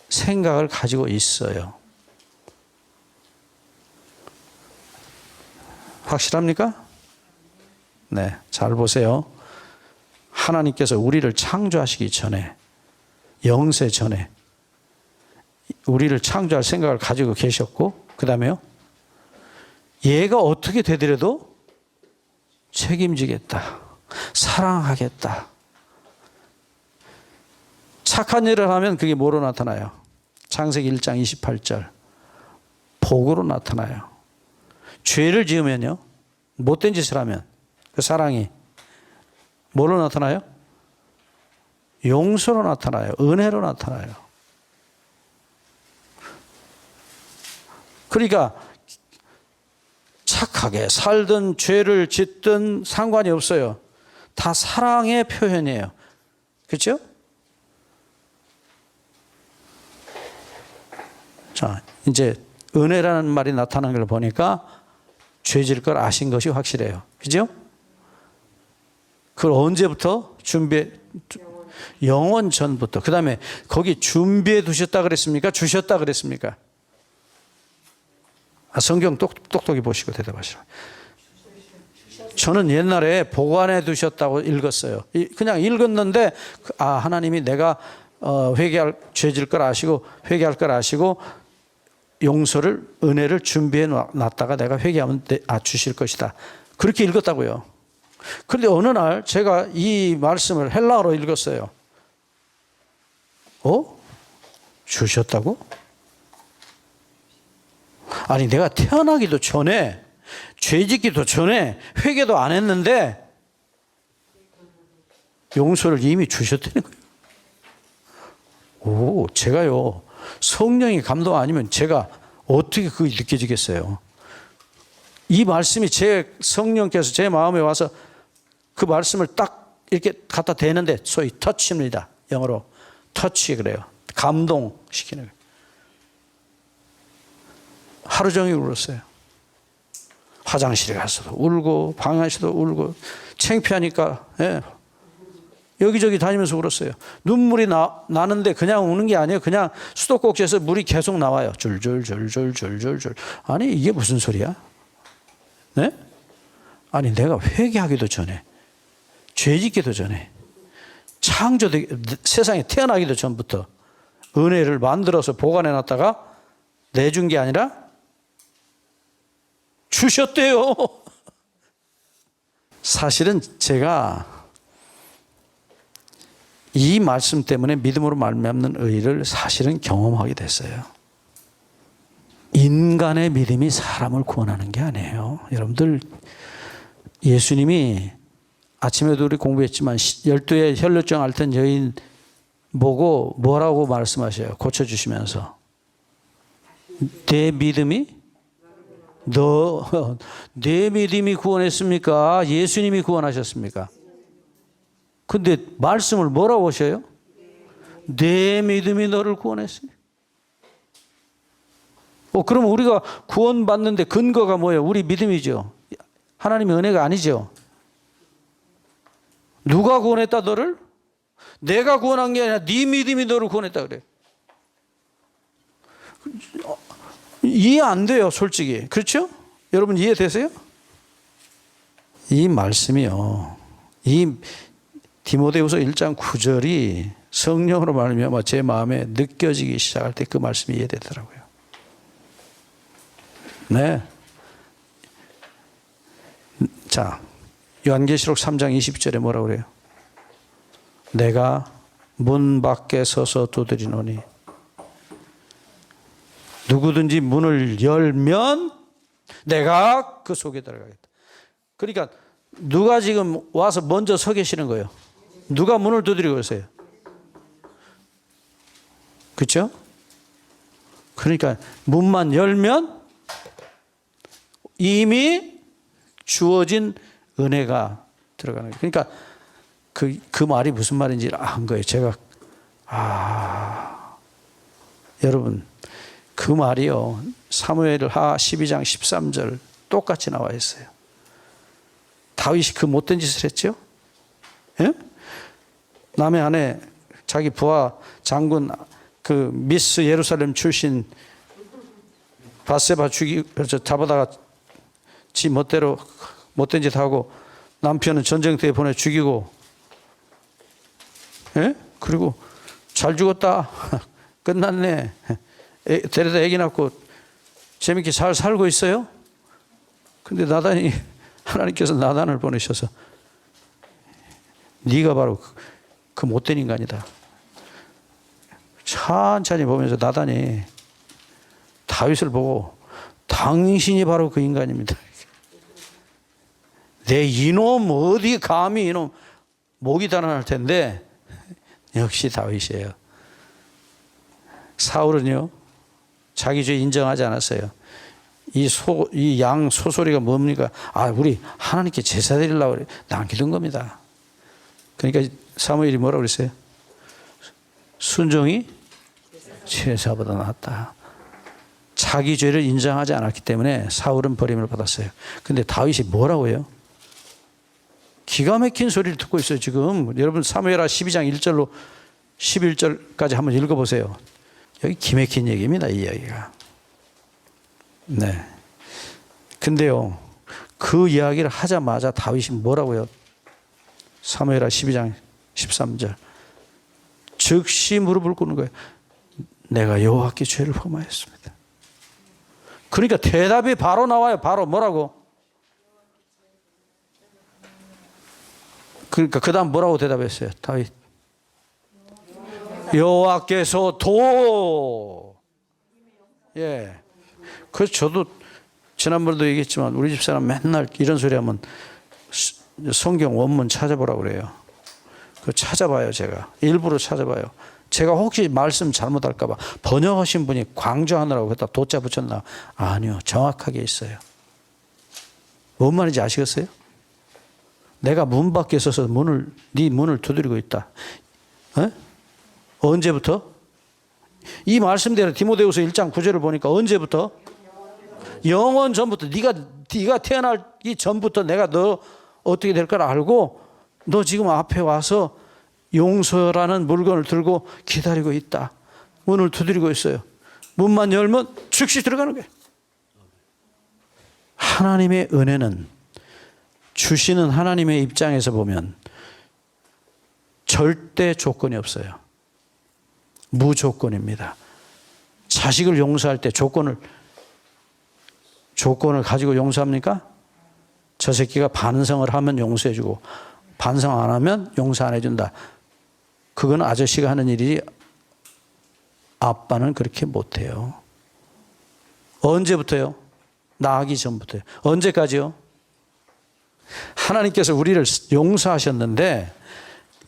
생각을 가지고 있어요. 확실합니까? 네, 잘 보세요. 하나님께서 우리를 창조하시기 전에, 영세 전에 우리를 창조할 생각을 가지고 계셨고, 그 다음에요. 얘가 어떻게 되더라도 책임지겠다. 사랑하겠다. 착한 일을 하면 그게 뭐로 나타나요? 창세기 1장 28절. 복으로 나타나요. 죄를 지으면요. 못된 짓을 하면 그 사랑이 뭐로 나타나요? 용서로 나타나요. 은혜로 나타나요. 그러니까 착하게 살든 죄를 짓든 상관이 없어요. 다 사랑의 표현이에요. 그렇죠? 자, 이제 은혜라는 말이 나타나는 걸 보니까 죄질 걸 아신 것이 확실해요. 그죠? 그걸 언제부터 영원 전부터. 그 다음에 거기 준비해 두셨다 그랬습니까? 주셨다 그랬습니까? 성경 똑똑히 보시고 대답하시라. 저는 옛날에 보관해 두셨다고 읽었어요. 그냥 읽었는데 하나님이 내가 회개할 죄질 걸 아시고 회개할 걸 아시고 용서를, 은혜를 준비해 놨다가 내가 회개하면 주실 것이다. 그렇게 읽었다고요. 그런데 어느 날 제가 이 말씀을 헬라어로 읽었어요. 주셨다고? 아니, 내가 태어나기도 전에, 죄짓기도 전에 회개도 안 했는데 용서를 이미 주셨다는 거예요. 제가요, 성령이 감동 아니면 제가 어떻게 그게 느껴지겠어요? 이 말씀이 성령께서 제 마음에 와서 그 말씀을 딱 이렇게 갖다 대는데, 소위 터치입니다. 영어로 터치 그래요. 감동시키는 거예요. 하루 종일 울었어요. 화장실에 가서도 울고, 방에서도 울고, 창피하니까, 여기저기 다니면서 울었어요. 눈물이 나는데 그냥 우는 게 아니에요. 그냥 수도꼭지에서 물이 계속 나와요. 줄줄줄줄줄줄줄. 아니, 이게 무슨 소리야? 네? 아니, 내가 회개하기도 전에, 죄짓기도 전에, 세상에 태어나기도 전부터 은혜를 만들어서 보관해 놨다가 내준 게 아니라 주셨대요. 사실은 제가 이 말씀 때문에 믿음으로 말미암는 의를 사실은 경험하게 됐어요. 인간의 믿음이 사람을 구원하는 게 아니에요. 여러분들, 예수님이 아침에도 우리 공부했지만 12의 혈루증 앓던 여인 보고 뭐라고 말씀하셔요? 고쳐주시면서. 내 믿음이? 내 믿음이 구원했습니까? 예수님이 구원하셨습니까? 근데 말씀을 뭐라고 하셔요? 내 믿음이 너를 구원했습니다. 그럼 우리가 구원받는데 근거가 뭐예요? 우리 믿음이죠. 하나님의 은혜가 아니죠. 누가 구원했다 너를? 내가 구원한 게 아니라 네 믿음이 너를 구원했다 그래. 이해 안 돼요, 솔직히. 그렇죠? 여러분 이해되세요? 이 말씀이요, 이 디모데후서 1장 9절이 성령으로 말미암아 제 마음에 느껴지기 시작할 때 그 말씀이 이해되더라고요. 네. 자, 요한계시록 3장 20절에 뭐라고 그래요? 내가 문 밖에 서서 두드리노니 누구든지 문을 열면 내가 그 속에 들어가겠다. 그러니까 누가 지금 와서 먼저 서 계시는 거예요? 누가 문을 두드리고 있어요? 그렇죠? 그러니까 문만 열면 이미 주어진 은혜가 들어가는 거예요. 그러니까 그 말이 무슨 말인지 한 거예요. 제가 여러분, 그 말이요, 사무엘하 12장 13절 똑같이 나와 있어요. 다윗이 그 못된 짓을 했죠? 예? 남의 아내, 자기 부하 장군, 그 미스 예루살렘 출신 바세바 잡아다가 지 멋대로 못된 짓 하고 남편은 전쟁터에 보내 죽이고, 예? 그리고 잘 죽었다. 끝났네. 데려다 애기 낳고 재밌게 잘 살고 있어요. 근데 나단이, 하나님께서 나단을 보내셔서 네가 바로 그 못된 인간이다. 천천히 보면서 나단이 다윗을 보고 당신이 바로 그 인간입니다. 내 이놈 어디 감히 이놈, 목이 달아날 텐데 역시 다윗이에요. 사울은요, 자기 죄 인정하지 않았어요. 이 양 소소리가 뭡니까? 우리 하나님께 제사 드리려고 그래. 남기던 겁니다. 그러니까 사무엘이 뭐라고 그랬어요? 순종이 제사보다 낫다. 자기 죄를 인정하지 않았기 때문에 사울은 버림을 받았어요. 근데 다윗이 뭐라고 해요? 기가 막힌 소리를 듣고 있어요, 지금. 여러분, 사무엘하 12장 1절로 11절까지 한번 읽어보세요. 여기 기막힌 얘기입니다, 이 이야기가. 네. 근데요, 그 이야기를 하자마자 다윗이 뭐라고요? 사무엘하 12장 13절. 즉시 무릎을 꿇는 거예요. 내가 여호와께 죄를 범하였습니다. 그러니까 대답이 바로 나와요. 바로 뭐라고? 그러니까 그 다음 뭐라고 대답했어요? 다윗. 여호와께서 예. 그래서 저도 지난번에도 얘기했지만 우리 집사람 맨날 이런 소리 하면 성경 원문 찾아보라고 그래요. 그 찾아봐요. 제가 일부러 찾아봐요. 제가 혹시 말씀 잘못할까 봐 번역하신 분이 강조하느라고 거기다 도자 붙였나? 아니요. 정확하게 있어요. 뭔 말인지 아시겠어요? 내가 문 밖에 서서 네 문을 두드리고 있다. 에? 언제부터? 이 말씀대로 디모데후서 1장 9절을 보니까 언제부터? 영원 전부터. 네가 태어나기 전부터 내가 너 어떻게 될 걸 알고 너 지금 앞에 와서 용서라는 물건을 들고 기다리고 있다. 문을 두드리고 있어요. 문만 열면 즉시 들어가는 거예요. 하나님의 은혜는 주시는 하나님의 입장에서 보면 절대 조건이 없어요. 무조건입니다. 자식을 용서할 때 조건을 가지고 용서합니까? 저 새끼가 반성을 하면 용서해주고 반성 안 하면 용서 안 해준다. 그건 아저씨가 하는 일이지 아빠는 그렇게 못해요. 언제부터요? 나기 전부터요. 언제까지요? 하나님께서 우리를 용서하셨는데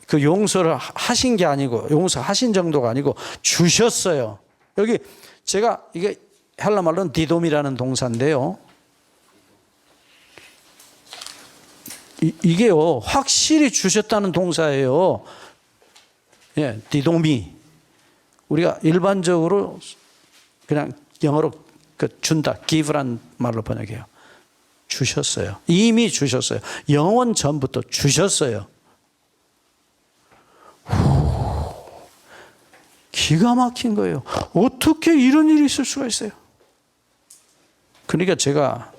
그 용서를 하신 게 아니고 용서하신 정도가 아니고 주셨어요. 여기 제가 이게 헬라 말로는 디돔이라는 동사인데요. 이게요 확실히 주셨다는 동사예요. 예, 디돔이 우리가 일반적으로 그냥 영어로 준다, give란 말로 번역해요. 주셨어요. 이미 주셨어요. 영원 전부터 주셨어요. 기가 막힌 거예요. 어떻게 이런 일이 있을 수가 있어요? 그러니까 제가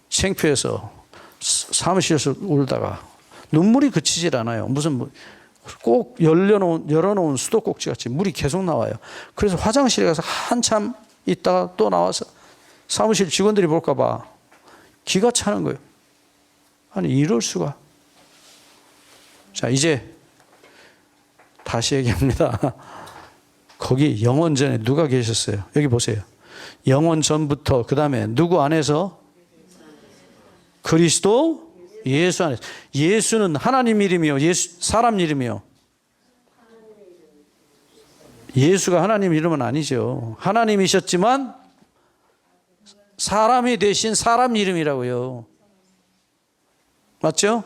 창피해서 사무실에서 울다가 눈물이 그치질 않아요. 무슨 꼭 열어놓은 수도꼭지 같이 물이 계속 나와요. 그래서 화장실에 가서 한참 있다가 또 나와서 사무실 직원들이 볼까 봐 기가 차는 거예요. 아니 이럴 수가. 자 이제 다시 얘기합니다. 거기 영원 전에 누가 계셨어요? 여기 보세요. 영원 전부터 그 다음에 누구 안에서? 그리스도 예수 안에서. 예수는 하나님 이름이요, 사람 이름이요. 예수가 하나님 이름은 아니죠. 하나님이셨지만 사람이 되신 사람 이름이라고요. 맞죠?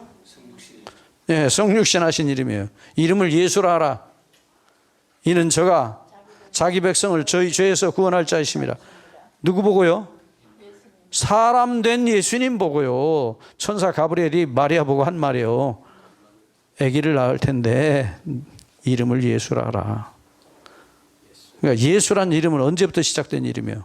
네, 성육신 하신 이름이에요. 이름을 예수라 하라. 이는 저가 자기 백성을 저희 죄에서 구원할 자이십니다. 누구 보고요? 사람 된 예수님 보고요. 천사 가브리엘이 마리아 보고 한 말이에요. 아기를 낳을 텐데 이름을 예수라 하라. 그러니까 예수란 이름은 언제부터 시작된 이름이에요?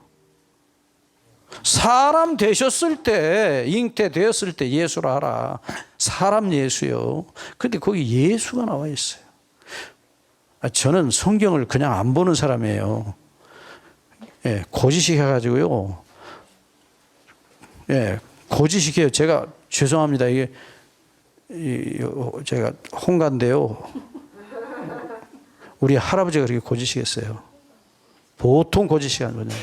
사람 되셨을 때, 잉태되었을 때 예수라 하라. 사람 예수요. 근데 거기 예수가 나와 있어요. 저는 성경을 그냥 안 보는 사람이에요. 예, 고지식 해가지고요. 예, 고지식 해요. 제가 죄송합니다. 이게 제가 홍가인데요. 우리 할아버지가 그렇게 고지식 했어요. 보통 고지식 하는 거예요.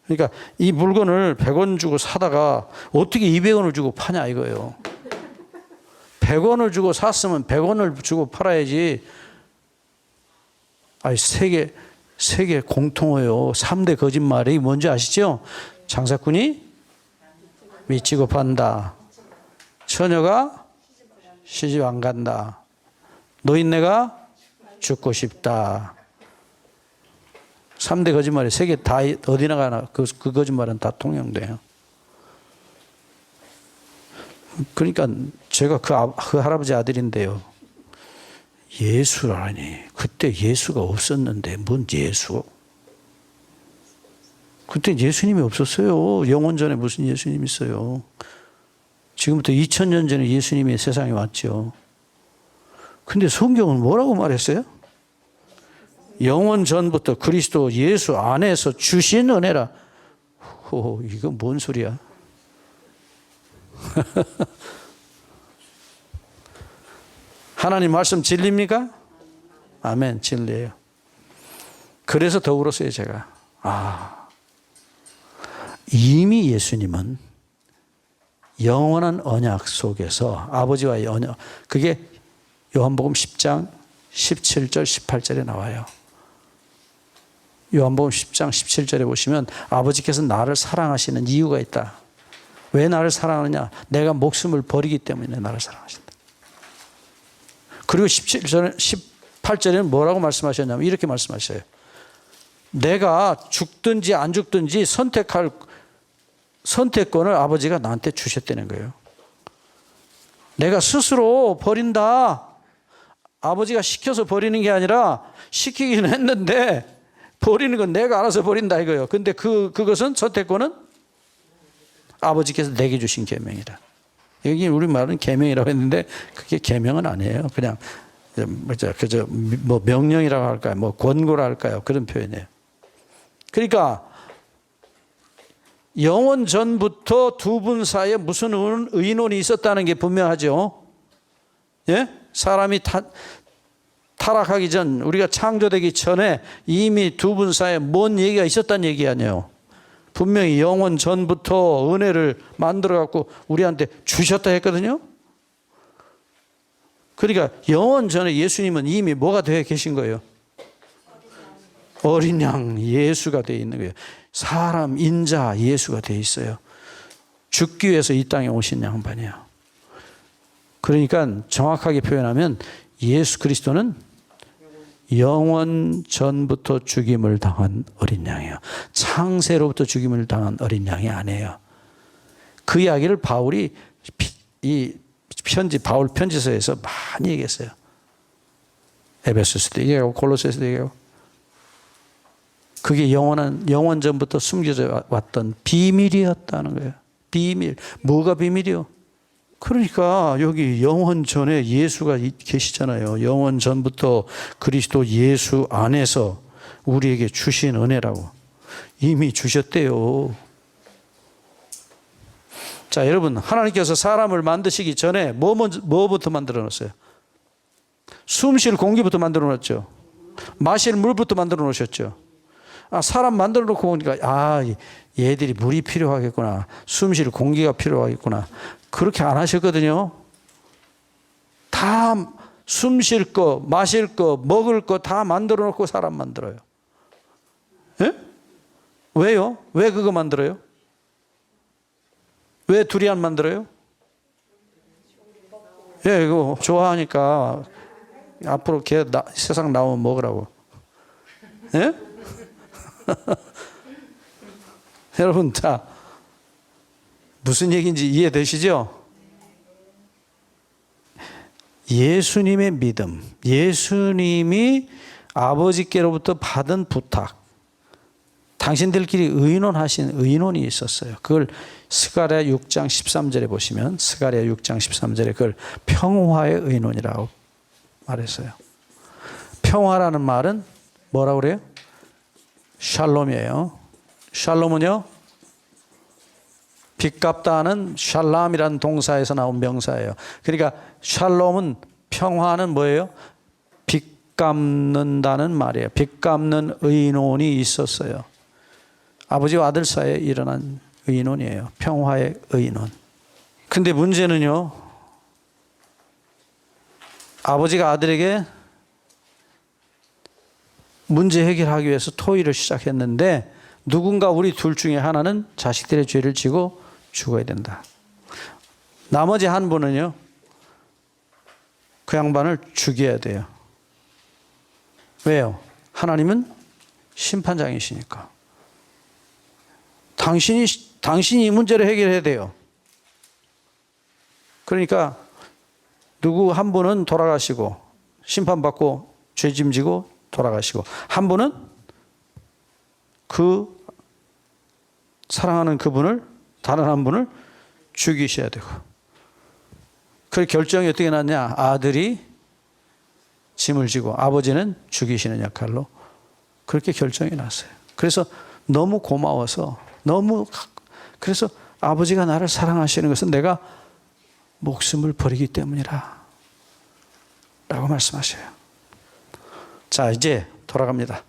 그러니까 이 물건을 100원 주고 사다가 어떻게 200원을 주고 파냐 이거예요. 100원을 주고 샀으면 100원을 주고 팔아야지. 아니 세계 공통어요. 3대 거짓말이 뭔지 아시죠? 장사꾼이 미치고 판다. 처녀가 시집 안 간다. 노인네가 죽고 싶다. 3대 거짓말이 세계 다 어디나 가나 그 거짓말은 다 통용돼요. 그러니까 제가 그 할아버지 아들인데요. 예수라니. 그때 예수가 없었는데 뭔 예수? 그때 예수님이 없었어요. 영원 전에 무슨 예수님이 있어요. 지금부터 2000년 전에 예수님이 세상에 왔죠. 근데 성경은 뭐라고 말했어요? 영원 전부터 그리스도 예수 안에서 주신 은혜라. 이거 뭔 소리야? 하나님 말씀 진리입니까? 아멘, 진리예요. 그래서 더 울었어요, 제가. 이미 예수님은 영원한 언약 속에서 아버지와의 언약, 그게 요한복음 10장 17절 18절에 나와요. 요한복음 10장 17절에 보시면 아버지께서 나를 사랑하시는 이유가 있다. 왜 나를 사랑하느냐? 내가 목숨을 버리기 때문에 나를 사랑하신다. 그리고 18절에는 뭐라고 말씀하셨냐면 이렇게 말씀하셔요. 내가 죽든지 안 죽든지 선택할 선택권을 아버지가 나한테 주셨다는 거예요. 내가 스스로 버린다. 아버지가 시켜서 버리는 게 아니라 시키긴 했는데 버리는 건 내가 알아서 버린다 이거예요. 근데 그것은 선택권은 아버지께서 내게 주신 계명이다. 여기 우리 말은 계명이라고 했는데 그게 계명은 아니에요. 그냥 그저 뭐 명령이라고 할까요? 뭐 권고라 할까요? 그런 표현이에요. 그러니까 영원 전부터 두 분 사이에 무슨 의논이 있었다는 게 분명하죠. 예? 사람이 타락하기 전, 우리가 창조되기 전에 이미 두 분 사이에 뭔 얘기가 있었다는 얘기 아니에요. 분명히 영원 전부터 은혜를 만들어 갖고 우리한테 주셨다 했거든요. 그러니까 영원 전에 예수님은 이미 뭐가 되어 계신 거예요? 어린 양 예수가 되어 있는 거예요. 사람 인자 예수가 되어 있어요. 죽기 위해서 이 땅에 오신 양반이에요. 그러니까 정확하게 표현하면 예수 그리스도는 영원 전부터 죽임을 당한 어린 양이에요. 창세로부터 죽임을 당한 어린 양이 아니에요. 그 이야기를 바울이 바울 편지서에서 많이 얘기했어요. 에베소서도 얘기하고 골로새서도 얘기하고. 그게 영원 전부터 숨겨져 왔던 비밀이었다는 거예요. 비밀. 뭐가 비밀이요? 그러니까 여기 영원 전에 예수가 계시잖아요. 영원 전부터 그리스도 예수 안에서 우리에게 주신 은혜라고. 이미 주셨대요. 자, 여러분, 하나님께서 사람을 만드시기 전에 뭐부터 만들어 놨어요? 숨 쉴 공기부터 만들어 놨죠. 마실 물부터 만들어 놓으셨죠. 사람 만들어 놓고 보니까 얘들이 물이 필요하겠구나. 숨 쉴 공기가 필요하겠구나. 그렇게 안 하셨거든요. 다 숨 쉴 거, 마실 거, 먹을 거 다 만들어 놓고 사람 만들어요. 예? 왜요? 왜 그거 만들어요? 왜 둘이 안 만들어요? 예, 이거 좋아하니까 앞으로 걔 세상 나오면 먹으라고. 예? 여러분, 자, 무슨 얘기인지 이해되시죠? 예수님의 믿음, 예수님이 아버지께로부터 받은 부탁, 당신들끼리 의논하신 의논이 있었어요. 그걸 스가랴 6장 13절에 보시면 스가랴 6장 13절에 그걸 평화의 의논이라고 말했어요. 평화라는 말은 뭐라고 그래요? 샬롬이에요. 샬롬은요, 빚 갚다는 샬람이라는 동사에서 나온 명사예요. 그러니까 샬롬은, 평화는 뭐예요? 빚 갚는다는 말이에요. 빚 갚는 의논이 있었어요. 아버지와 아들 사이에 일어난 의논이에요. 평화의 의논. 근데 문제는요, 아버지가 아들에게 문제 해결하기 위해서 토의를 시작했는데 누군가 우리 둘 중에 하나는 자식들의 죄를 지고 죽어야 된다. 나머지 한 분은요, 그 양반을 죽여야 돼요. 왜요? 하나님은 심판장이시니까. 당신이 이 문제를 해결해야 돼요. 그러니까 누구 한 분은 돌아가시고 심판받고 죄짐지고 돌아가시고, 한 분은 그 사랑하는 그분을, 다른 한 분을 죽이셔야 되고. 그 결정이 어떻게 났냐? 아들이 짐을 지고 아버지는 죽이시는 역할로 그렇게 결정이 났어요. 그래서 너무 고마워서 그래서 아버지가 나를 사랑하시는 것은 내가 목숨을 버리기 때문이라 라고 말씀하셔요. 자, 이제 돌아갑니다.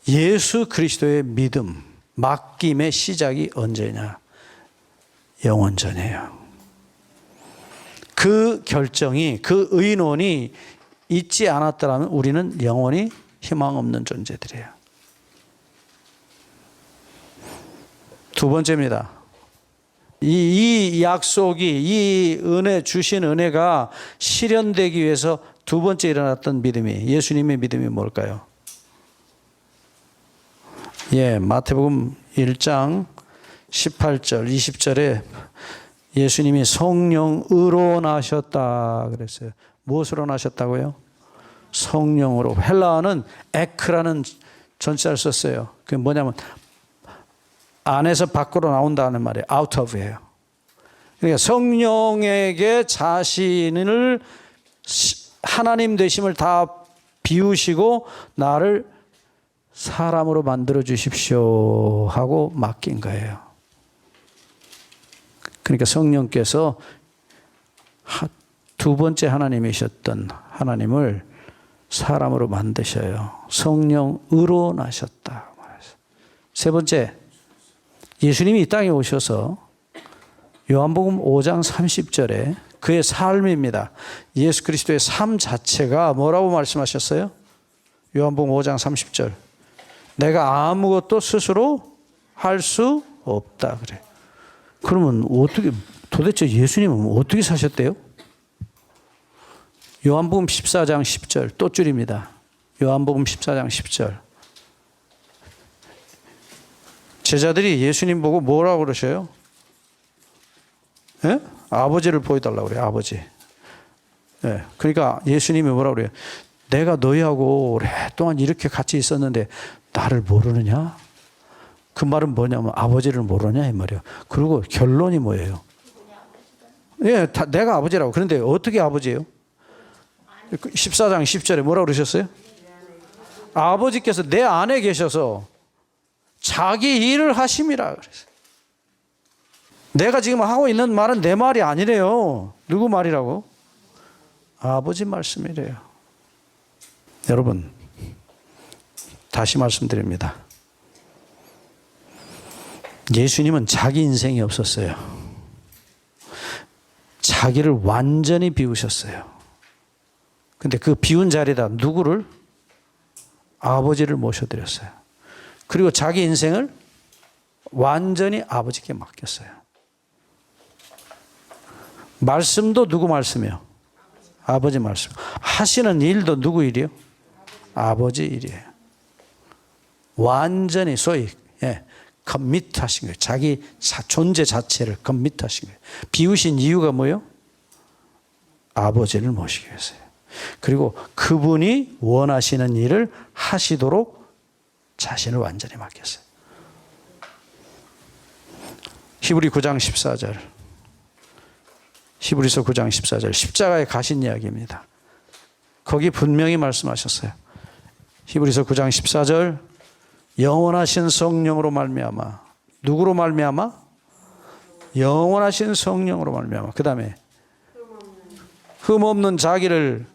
예수 그리스도의 믿음, 맡김의 시작이 언제냐? 영원 전이에요. 그 결정이, 그 의논이 있지 않았더라면 우리는 영원히 희망 없는 존재들이에요. 두 번째입니다. 이 약속이, 이 은혜, 주신 은혜가 실현되기 위해서 두 번째 일어났던 믿음이, 예수님의 믿음이 뭘까요? 마태복음 1장 18절, 20절에 예수님이 성령으로 나셨다 그랬어요. 무엇으로 나셨다고요? 성령으로. 헬라어는 에크라는 전치사를 썼어요. 그게 뭐냐면 안에서 밖으로 나온다는 말이에요. out of예요. 그러니까 성령에게 자신을 하나님 되심을 다 비우시고 나를 사람으로 만들어 주십시오 하고 맡긴 거예요. 그러니까 성령께서 두 번째 하나님이셨던 하나님을 사람으로 만드셔요. 성령으로 나셨다. 세 번째, 예수님이 이 땅에 오셔서 요한복음 5장 30절에 그의 삶입니다. 예수 그리스도의 삶 자체가 뭐라고 말씀하셨어요? 요한복음 5장 30절. 내가 아무것도 스스로 할 수 없다 그래. 그러면 도대체 예수님은 어떻게 사셨대요? 요한복음 14장 10절 또 줄입니다. 요한복음 14장 10절. 제자들이 예수님 보고 뭐라고 그러셔요? 아버지를 보여달라고 그래요. 아버지. 그러니까 예수님이 뭐라고 그래요? 내가 너희하고 오랫동안 이렇게 같이 있었는데 나를 모르느냐? 그 말은 뭐냐면 아버지를 모르냐 이 말이에요. 그리고 결론이 뭐예요? 내가 아버지라고. 그런데 어떻게 아버지예요? 14장 10절에 뭐라고 그러셨어요? 아버지께서 내 안에 계셔서 자기 일을 하심이라 그랬어요. 내가 지금 하고 있는 말은 내 말이 아니래요. 누구 말이라고? 아버지 말씀이래요. 여러분, 다시 말씀드립니다. 예수님은 자기 인생이 없었어요. 자기를 완전히 비우셨어요. 근데 그 비운 자리에다 누구를? 아버지를 모셔드렸어요. 그리고 자기 인생을 완전히 아버지께 맡겼어요. 말씀도 누구 말씀이요? 아버지 말씀. 하시는 일도 누구 일이요? 아버지 일이에요. 완전히 소위 커밋 하신 거예요. 자기 존재 자체를 커밋 하신 거예요. 비우신 이유가 뭐예요? 아버지를 모시기 위해서요. 그리고 그분이 원하시는 일을 하시도록 자신을 완전히 맡겼어요. 히브리 9장 14절. 히브리서 9장 14절. 십자가에 가신 이야기입니다. 거기 분명히 말씀하셨어요. 히브리서 9장 14절. 영원하신 성령으로 말미암아. 누구로 말미암아? 영원하신 성령으로 말미암아. 그 다음에 흠없는 자기를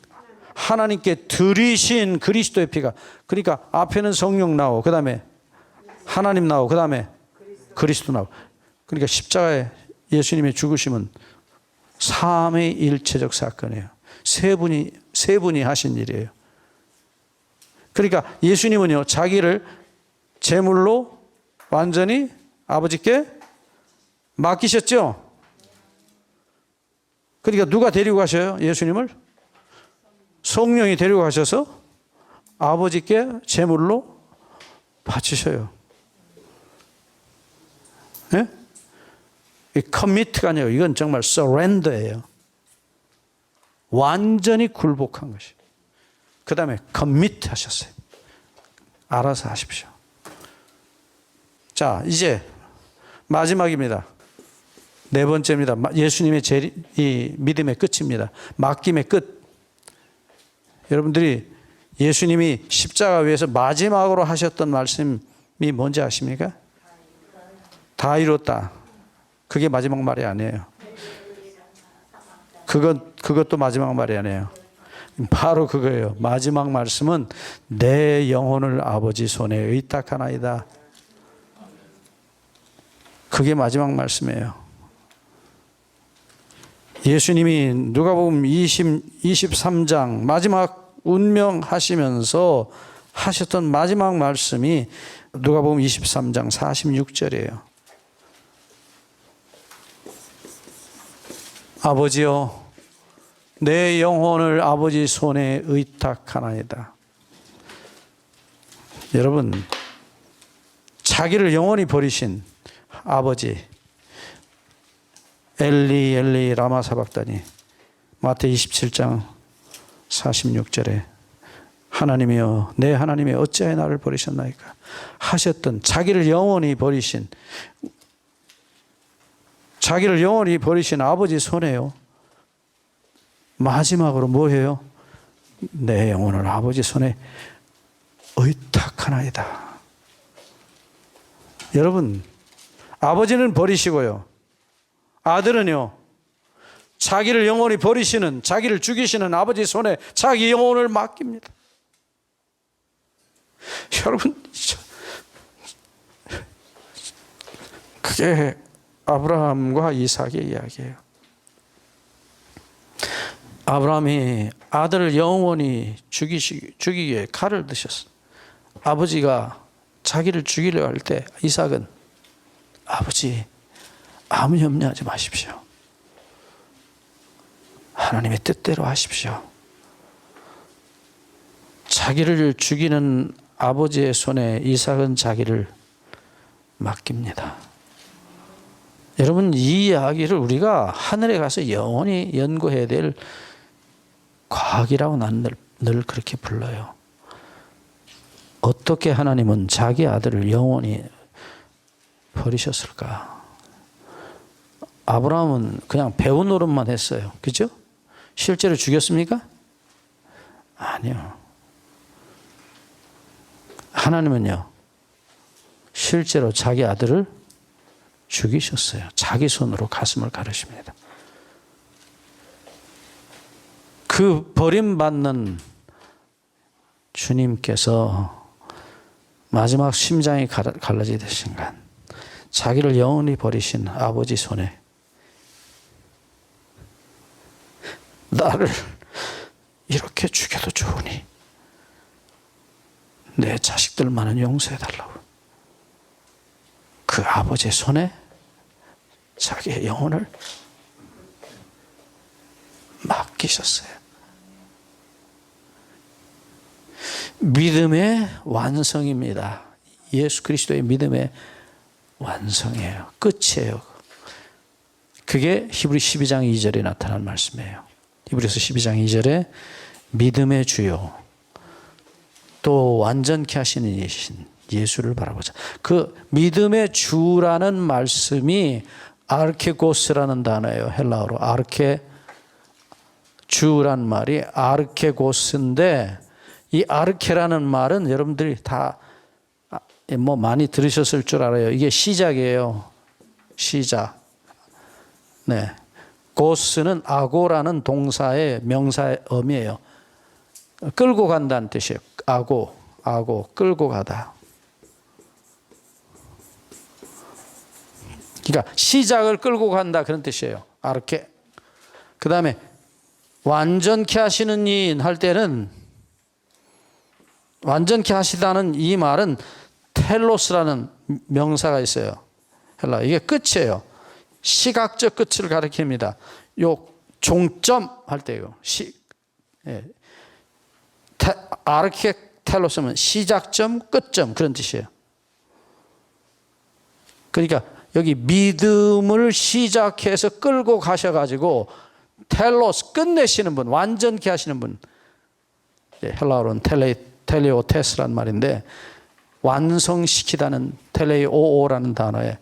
하나님께 드리신 그리스도의 피가. 그러니까 앞에는 성령 나오고 그 다음에 하나님 나오고 그 다음에 그리스도 나오고. 그러니까 십자가에 예수님의 죽으심은 삼위일체적 사건이에요. 세 분이 하신 일이에요. 그러니까 예수님은요, 자기를 제물로 완전히 아버지께 맡기셨죠? 그러니까 누가 데리고 가셔요? 예수님을? 성령이 데리고 가셔서 아버지께 제물로 바치셔요. 예? 이 커미트가 아니에요. 이건 정말 서렌더예요. 완전히 굴복한 것이. 그 다음에 커미트 하셨어요. 알아서 하십시오. 자, 이제 마지막입니다. 네 번째입니다. 예수님의 이 믿음의 끝입니다. 맡김의 끝. 여러분들이 예수님이 십자가 위에서 마지막으로 하셨던 말씀이 뭔지 아십니까? 다 이뤘다. 그게 마지막 말이 아니에요. 그것도 마지막 말이 아니에요. 바로 그거예요. 마지막 말씀은 내 영혼을 아버지 손에 의탁하나이다. 그게 마지막 말씀이에요. 예수님이 누가복음 23장 마지막 운명하시면서 하셨던 마지막 말씀이 누가복음 23장 46절이에요. 아버지여, 내 영혼을 아버지 손에 의탁하나이다. 여러분, 자기를 영원히 버리신 아버지, 엘리 엘리 라마 사박다니, 마태복음 27장 46절에 하나님이여 내 하나님이 어찌하여 나를 버리셨나이까 하셨던 자기를 영원히 버리신 아버지 손에요. 마지막으로 뭐예요? 내 영혼을 아버지 손에 의탁하나이다. 여러분, 아버지는 버리시고요. 아들은요, 자기를 영원히 버리시는, 자기를 죽이시는 아버지 손에 자기 영혼을 맡깁니다. 여러분, 그게 아브라함과 이삭의 이야기예요. 아브라함이 아들을 영원히 죽이기에 칼을 드셨어요. 아버지가 자기를 죽이려 할 때 이삭은 아버지 아무 염려하지 마십시오. 하나님의 뜻대로 하십시오. 자기를 죽이는 아버지의 손에 이삭은 자기를 맡깁니다. 여러분, 이 이야기를 우리가 하늘에 가서 영원히 연구해야 될 과학이라고 나는 늘 그렇게 불러요. 어떻게 하나님은 자기 아들을 영원히 버리셨을까? 아브라함은 그냥 배우 노릇만 했어요. 그죠? 실제로 죽였습니까? 아니요. 하나님은요, 실제로 자기 아들을 죽이셨어요. 자기 손으로 가슴을 가르십니다. 그 버림받는 주님께서 마지막 심장이 갈라지는 순간 자기를 영원히 버리신 아버지 손에 나를 이렇게 죽여도 좋으니 내 자식들만은 용서해달라고 그 아버지의 손에 자기의 영혼을 맡기셨어요. 믿음의 완성입니다. 예수 그리스도의 믿음의 완성이에요. 끝이에요. 그게 히브리 12장 2절에 나타난 말씀이에요. 히브리서 12장 2절에 믿음의 주요 또 완전케 하시는 이신 예수를 바라보자. 그 믿음의 주라는 말씀이 아르케고스라는 단어예요. 헬라어로 아르케 주란 말이 아르케고스인데, 이 아르케라는 말은 여러분들이 다 뭐 많이 들으셨을 줄 알아요. 이게 시작이에요. 시작. 네. 고스는 아고라는 동사의 명사음이에요. 끌고 간다는 뜻이에요. 아고, 끌고 가다. 그러니까 시작을 끌고 간다 그런 뜻이에요. 아르케. 그 다음에 완전케 하시는 이인 할 때는, 완전케 하시다는 이 말은 텔로스라는 명사가 있어요. 헬라. 이게 끝이에요. 시각적 끝을 가리킵니다. 요 종점 할 때요. 아르케 텔로스는 시작점, 끝점 그런 뜻이에요. 그러니까 여기 믿음을 시작해서 끌고 가셔가지고 텔로스 끝내시는 분, 완전케 하시는 분. 헬라어로는 텔레오테스란 말인데 완성시키다는 텔레오오라는 단어의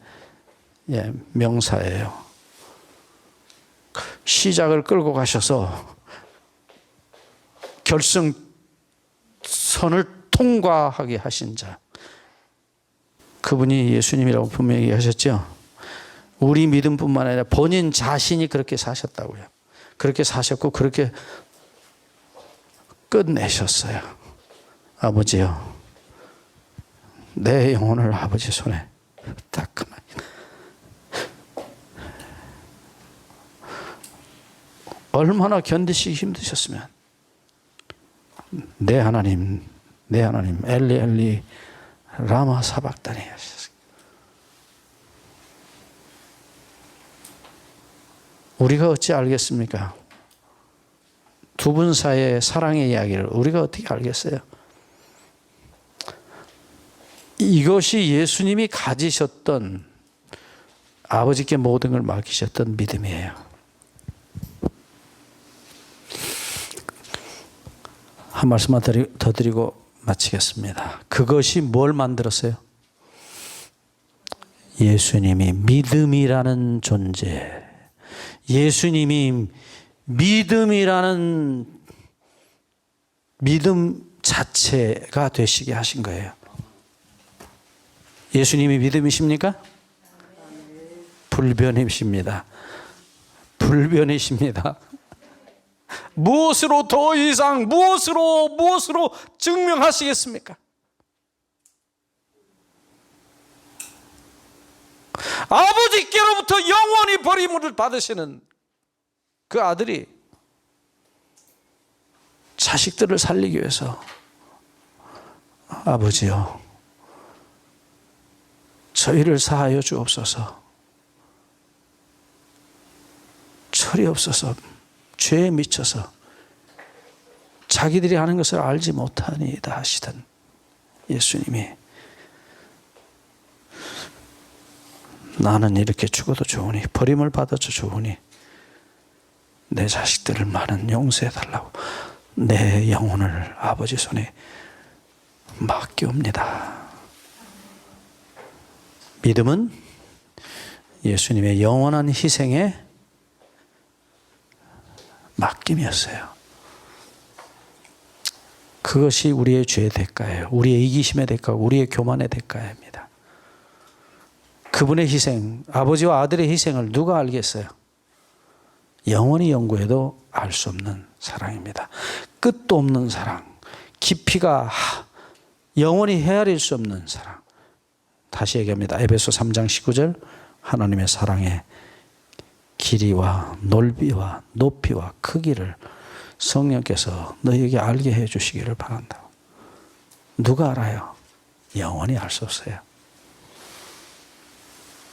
명사예요. 시작을 끌고 가셔서 결승선을 통과하게 하신 자. 그분이 예수님이라고 분명히 하셨죠. 우리 믿음뿐만 아니라 본인 자신이 그렇게 사셨다고요. 그렇게 사셨고 그렇게 끝내셨어요. 아버지요, 내 영혼을 아버지 손에 딱 그만. 얼마나 견디시기 힘드셨으면. 내 하나님 엘리 엘리 라마 사박다니 하셨어요. 우리가 어찌 알겠습니까? 두 분 사이의 사랑의 이야기를 우리가 어떻게 알겠어요? 이것이 예수님이 가지셨던, 아버지께 모든 걸 맡기셨던 믿음이에요. 한 말씀만 더 드리고 마치겠습니다. 그것이 뭘 만들었어요? 예수님이 믿음이라는 존재, 예수님이 믿음이라는 믿음 자체가 되시게 하신 거예요. 예수님이 믿음이십니까? 불변이십니다. 불변이십니다. 무엇으로 더 이상 무엇으로 증명하시겠습니까? 아버지께로부터 영원히 버림을 받으시는 그 아들이 자식들을 살리기 위해서, 아버지요, 저희를 사하여 주옵소서, 철이 없어서 죄에 미쳐서 자기들이 하는 것을 알지 못하니이다 하시던 예수님이, 나는 이렇게 죽어도 좋으니, 버림을 받아도 좋으니 내 자식들을 많은 용서해 달라고 내 영혼을 아버지 손에 맡기옵니다. 믿음은 예수님의 영원한 희생에 맡김이었어요. 그것이 우리의 죄의 대가예요. 우리의 이기심의 대가고 우리의 교만의 대가입니다. 그분의 희생, 아버지와 아들의 희생을 누가 알겠어요? 영원히 연구해도 알 수 없는 사랑입니다. 끝도 없는 사랑, 깊이가 영원히 헤아릴 수 없는 사랑. 다시 얘기합니다. 에베소 3장 19절, 하나님의 사랑의 길이와 넓이와 높이와 크기를 성령께서 너희에게 알게 해 주시기를 바란다. 누가 알아요? 영원히 알 수 없어요.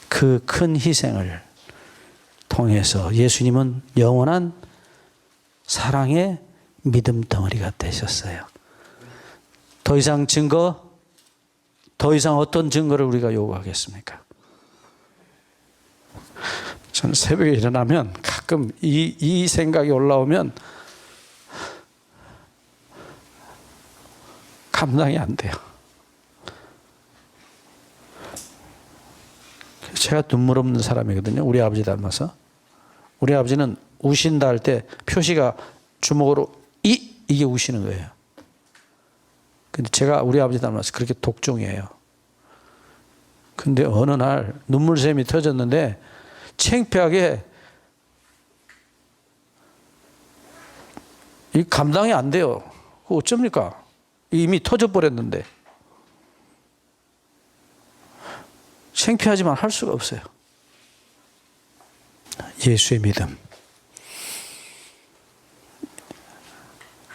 그 큰 희생을 통해서 예수님은 영원한 사랑의 믿음 덩어리가 되셨어요. 더 이상 증거, 더 이상 어떤 증거를 우리가 요구하겠습니까? 저는 새벽에 일어나면 가끔 이 생각이 올라오면 감당이 안 돼요. 제가 눈물 없는 사람이거든요. 우리 아버지 닮아서. 우리 아버지는 우신다 할 때 표시가 주먹으로 이게 우시는 거예요. 근데 제가 우리 아버지 닮아서 그렇게 독종이에요. 근데 어느 날 눈물샘이 터졌는데 창피하게 이 감당이 안 돼요. 어쩝니까? 이미 터져버렸는데. 창피하지만 할 수가 없어요. 예수의 믿음.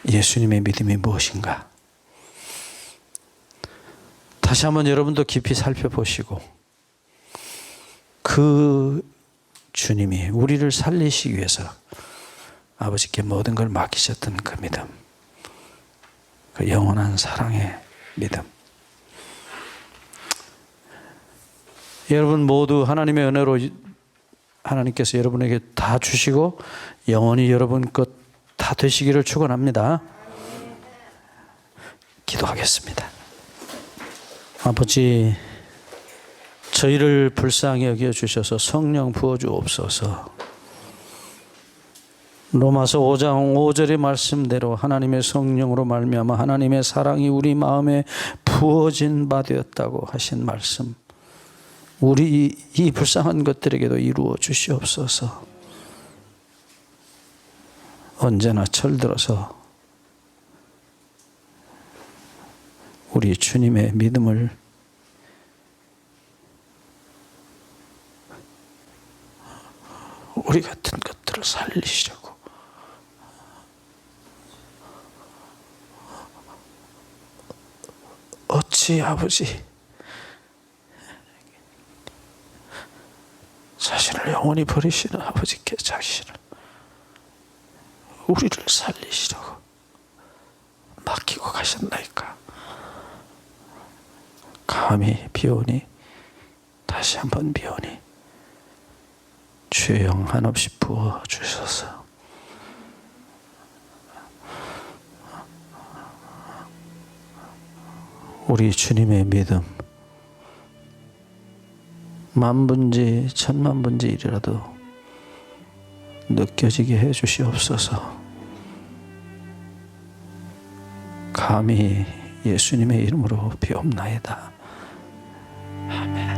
예수님의 믿음이 무엇인가? 다시 한번 여러분도 깊이 살펴보시고, 그 주님이 우리를 살리시기 위해서 아버지께 모든 걸 맡기셨던 그 믿음, 그 영원한 사랑의 믿음. 여러분 모두 하나님의 은혜로 하나님께서 여러분에게 다 주시고 영원히 여러분 것 다 되시기를 축원합니다. 기도하겠습니다. 아버지, 저희를 불쌍히 여겨 주셔서 성령 부어 주옵소서. 로마서 5장 5절의 말씀대로 하나님의 성령으로 말미암아 하나님의 사랑이 우리 마음에 부어진 바 되었다고 하신 말씀, 우리 이 불쌍한 것들에게도 이루어 주시옵소서. 언제나 철들어서 우리 주님의 믿음을 우리 같은 것들을 살리시려고 어찌 아버지 자신을 영원히 버리시는 아버지께 자신을 우리를 살리시려고 맡기고 가셨나이까. 감히 비오니 다시 한번 비오니 주의 영 한없이 부어 주셔서 우리 주님의 믿음 만분지 천만분지 일이라도 느껴지게 해 주시옵소서. 감히 예수님의 이름으로 비옵나이다. 아멘.